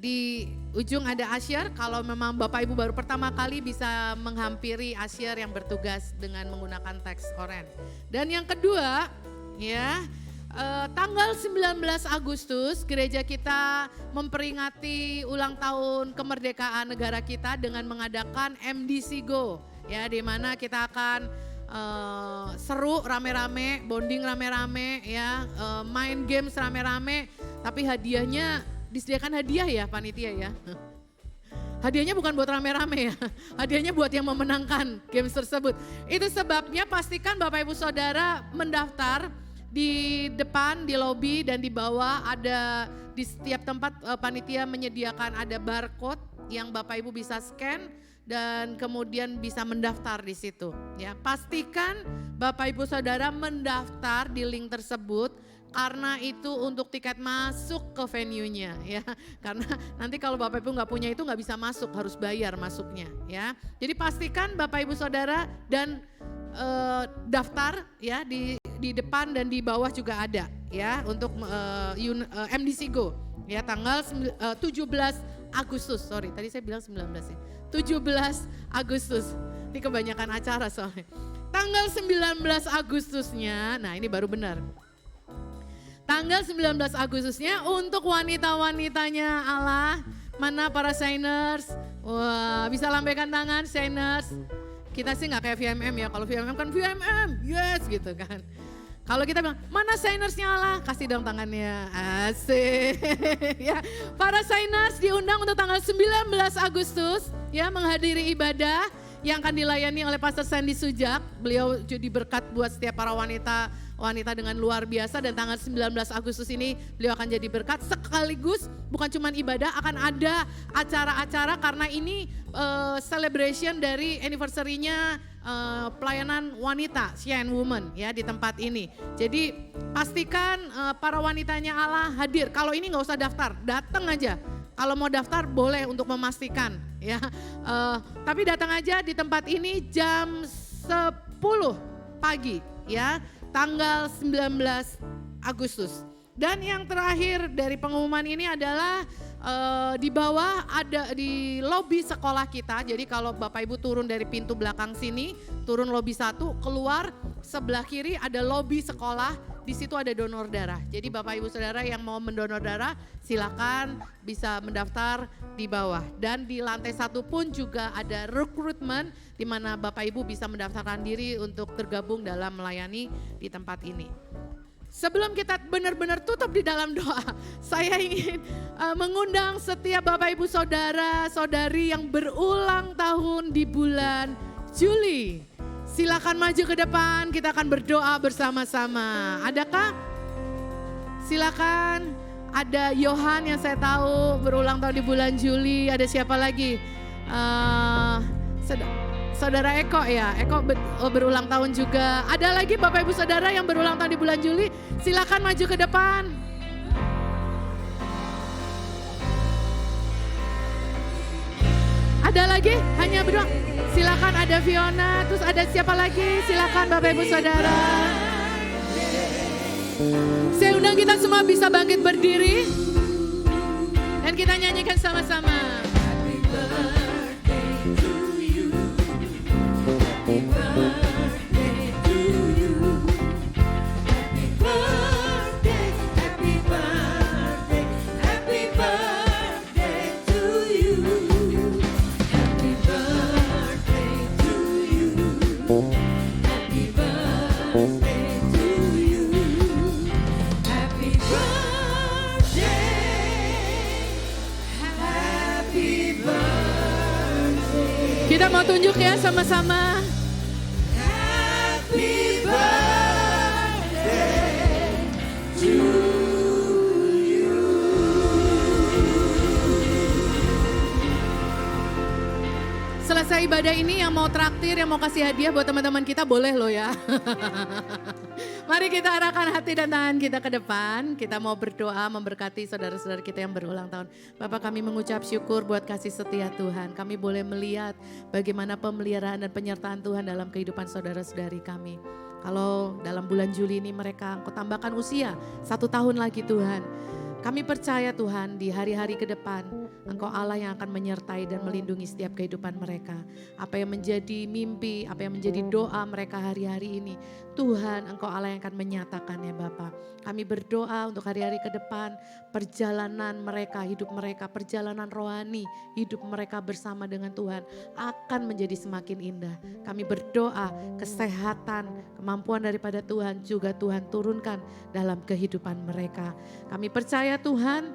Di ujung ada Asyir, kalau memang Bapak Ibu baru pertama kali bisa menghampiri Asyir yang bertugas dengan menggunakan teks oren. Dan yang kedua, ya, Tanggal 19 Agustus gereja kita memperingati ulang tahun kemerdekaan negara kita dengan mengadakan MDC Go, ya, di mana kita akan seru rame-rame, bonding rame-rame, ya, main games rame-rame, tapi hadiahnya disediakan hadiah ya panitia ya. Hadiahnya bukan buat rame-rame ya, hadiahnya buat yang memenangkan games tersebut. Itu sebabnya pastikan Bapak Ibu Saudara mendaftar di depan, di lobi dan di bawah ada di setiap tempat panitia menyediakan ada barcode yang Bapak Ibu bisa scan dan kemudian bisa mendaftar di situ. Ya, pastikan Bapak Ibu Saudara mendaftar di link tersebut. Karena itu untuk tiket masuk ke venue-nya ya. Karena nanti kalau Bapak Ibu nggak punya itu nggak bisa masuk, harus bayar masuknya ya. Jadi pastikan Bapak Ibu Saudara dan daftar ya di depan dan di bawah juga ada ya untuk MDC Go ya tanggal 17 Agustus. Sorry tadi saya bilang 19 ya. 17 Agustus. Ini kebanyakan acara soalnya. Tanggal 19 Agustusnya, nah ini baru benar. Tanggal 19 Agustusnya untuk wanita-wanitanya Allah. Mana para Shiners? Wah, bisa lambaikan tangan Shiners. Kita sih nggak kayak VMM ya. Kalau VMM kan VMM, yes gitu kan. Kalau kita bilang, mana Shiners-nya Allah? Kasih dong tangannya. Asik. Ya, para Shiners diundang untuk tanggal 19 Agustus ya menghadiri ibadah yang akan dilayani oleh Pastor Sandy Sujak. Beliau jadi berkat buat setiap para wanita dengan luar biasa, dan tanggal 19 Agustus ini beliau akan jadi berkat sekaligus bukan cuma ibadah, akan ada acara-acara karena ini celebration dari anniversary-nya pelayanan wanita, Shine Woman ya di tempat ini. Jadi pastikan para wanitanya Allah hadir. Kalau ini nggak usah daftar, datang aja. Kalau mau daftar boleh untuk memastikan ya. Tapi datang aja di tempat ini jam 10 pagi ya. Tanggal 19 Agustus. Dan yang terakhir dari pengumuman ini adalah di bawah ada di lobi sekolah kita. Jadi kalau Bapak Ibu turun dari pintu belakang sini, turun lobi 1, keluar sebelah kiri ada lobi sekolah. Di situ ada donor darah. Jadi Bapak Ibu Saudara yang mau mendonor darah silakan bisa mendaftar di bawah. Dan di lantai 1 pun juga ada rekrutmen di mana Bapak Ibu bisa mendaftarkan diri untuk tergabung dalam melayani di tempat ini. Sebelum kita benar-benar tutup di dalam doa, saya ingin mengundang setiap Bapak Ibu Saudara-saudari yang berulang tahun di bulan Juli. Silakan maju ke depan, kita akan berdoa bersama-sama. Adakah? Silakan. Ada Yohan yang saya tahu berulang tahun di bulan Juli. Ada siapa lagi? Saudara Eko ya, Eko berulang tahun juga. Ada lagi Bapak Ibu Saudara yang berulang tahun di bulan Juli, silakan maju ke depan. Ada lagi? Hanya berdua. Silakan, ada Fiona, terus ada siapa lagi? Silakan Bapak Ibu Saudara. Saya undang kita semua bisa bangkit berdiri dan kita nyanyikan sama-sama. Happy birthday to you. Happy birthday to you. Happy birthday, happy birthday, happy birthday to you. Happy birthday to you. Happy birthday to you. Happy birthday. Happy birthday. Kita mau tunjuk ya sama-sama. Happy birthday to you. Selesai ibadah ini yang mau traktir, yang mau kasih hadiah buat teman-teman kita boleh loh ya. Mari kita arahkan hati dan tangan kita ke depan. Kita mau berdoa memberkati saudara-saudara kita yang berulang tahun. Bapak, kami mengucap syukur buat kasih setia Tuhan. Kami boleh melihat bagaimana pemeliharaan dan penyertaan Tuhan dalam kehidupan saudara-saudari kami. Kalau dalam bulan Juli ini mereka Engkau tambahkan usia 1 tahun lagi Tuhan. Kami percaya Tuhan di hari-hari ke depan Engkau Allah yang akan menyertai dan melindungi setiap kehidupan mereka. Apa yang menjadi mimpi, apa yang menjadi doa mereka hari-hari ini, Tuhan Engkau Allah yang akan menyatakannya Bapa. Kami berdoa untuk hari-hari ke depan, perjalanan mereka, hidup mereka, perjalanan rohani, hidup mereka bersama dengan Tuhan akan menjadi semakin indah. Kami berdoa kesehatan, kemampuan daripada Tuhan juga Tuhan turunkan dalam kehidupan mereka. Kami percaya Tuhan,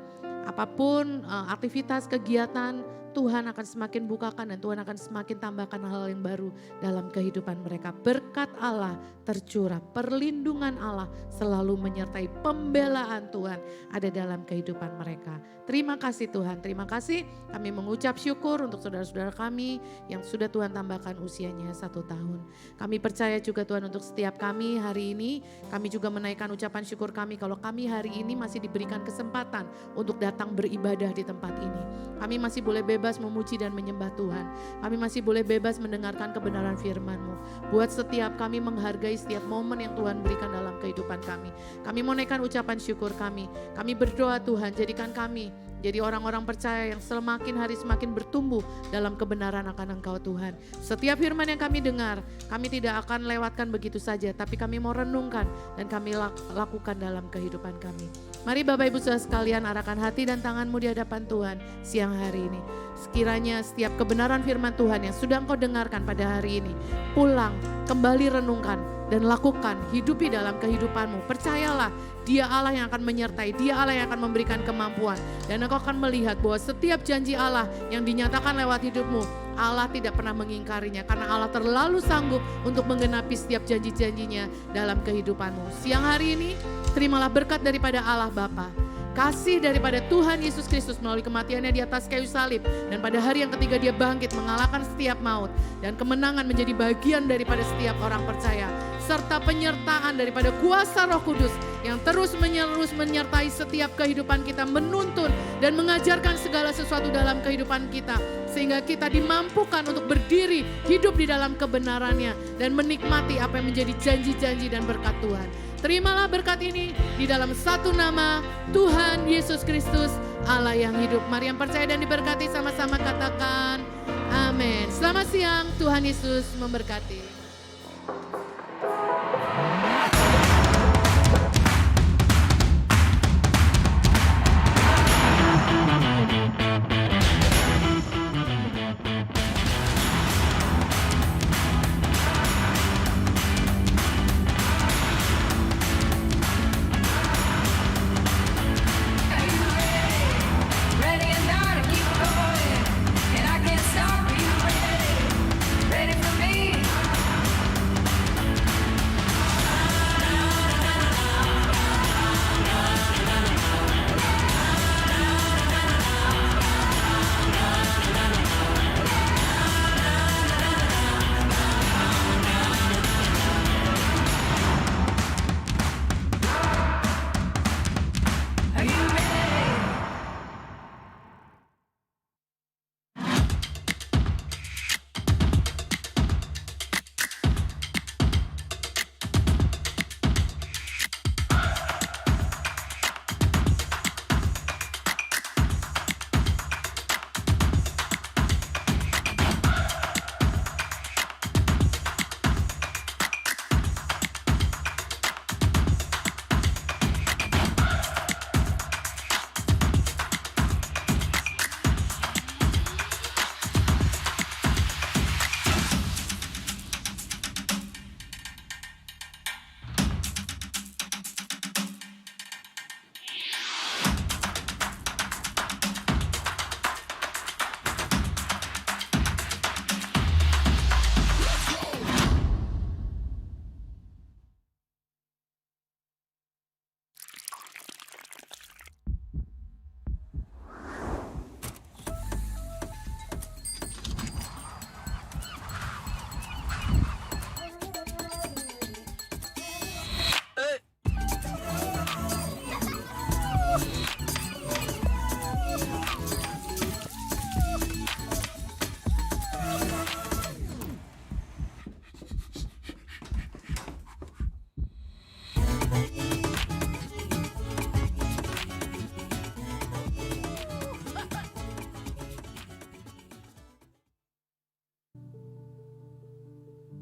apapun aktivitas kegiatan, Tuhan akan semakin bukakan dan Tuhan akan semakin tambahkan hal yang baru dalam kehidupan mereka. Berkat Allah tercurah, perlindungan Allah selalu menyertai, pembelaan Tuhan ada dalam kehidupan mereka. Terima kasih Tuhan, terima kasih. Kami mengucap syukur untuk saudara-saudara kami yang sudah Tuhan tambahkan usianya 1 tahun. Kami percaya juga Tuhan untuk setiap kami hari ini, kami juga menaikkan ucapan syukur kami kalau kami hari ini masih diberikan kesempatan untuk datang beribadah di tempat ini. Kami masih boleh bebas memuji dan menyembah Tuhan. Kami masih boleh bebas mendengarkan kebenaran firman-Mu. Buat setiap kami menghargai setiap momen yang Tuhan berikan dalam kehidupan kami. Kami menaikkan ucapan syukur kami. Kami berdoa Tuhan, jadikan kami jadi orang-orang percaya yang semakin hari semakin bertumbuh dalam kebenaran akan Engkau Tuhan. Setiap firman yang kami dengar, kami tidak akan lewatkan begitu saja, tapi kami mau renungkan dan kami lakukan dalam kehidupan kami. Mari Bapak Ibu Saudara sekalian, arahkan hati dan tanganmu di hadapan Tuhan siang hari ini. Sekiranya setiap kebenaran firman Tuhan yang sudah Engkau dengarkan pada hari ini, pulang, kembali renungkan dan lakukan, hidupi dalam kehidupanmu. Percayalah, Dia Allah yang akan menyertai, Dia Allah yang akan memberikan kemampuan. Dan engkau akan melihat bahwa setiap janji Allah yang dinyatakan lewat hidupmu, Allah tidak pernah mengingkarinya. Karena Allah terlalu sanggup untuk menggenapi setiap janji-janjinya dalam kehidupanmu. Siang hari ini, terimalah berkat daripada Allah Bapa, kasih daripada Tuhan Yesus Kristus melalui kematiannya di atas kayu salib. Dan pada hari yang ketiga Dia bangkit mengalahkan setiap maut. Dan kemenangan menjadi bagian daripada setiap orang percaya. Serta penyertaan daripada kuasa Roh Kudus yang terus menyertai setiap kehidupan kita, menuntun dan mengajarkan segala sesuatu dalam kehidupan kita. Sehingga kita dimampukan untuk berdiri, hidup di dalam kebenarannya dan menikmati apa yang menjadi janji-janji dan berkat Tuhan. Terimalah berkat ini di dalam satu nama Tuhan Yesus Kristus, Allah yang hidup. Mari yang percaya dan diberkati sama-sama katakan amin. Selamat siang, Tuhan Yesus memberkati.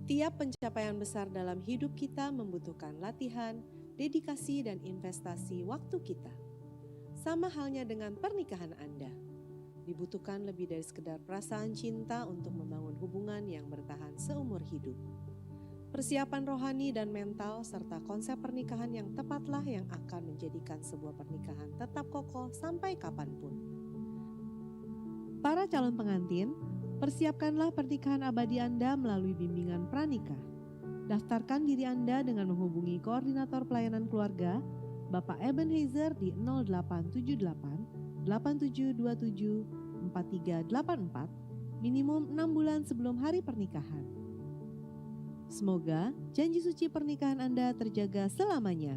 Setiap pencapaian besar dalam hidup kita membutuhkan latihan, dedikasi, dan investasi waktu kita. Sama halnya dengan pernikahan Anda. Dibutuhkan lebih dari sekedar perasaan cinta untuk membangun hubungan yang bertahan seumur hidup. Persiapan rohani dan mental serta konsep pernikahan yang tepatlah yang akan menjadikan sebuah pernikahan tetap kokoh sampai kapanpun. Para calon pengantin, persiapkanlah pernikahan abadi Anda melalui bimbingan pranikah. Daftarkan diri Anda dengan menghubungi Koordinator Pelayanan Keluarga, Bapak Ebenezer di 0878 8727 4384, minimum 6 bulan sebelum hari pernikahan. Semoga janji suci pernikahan Anda terjaga selamanya.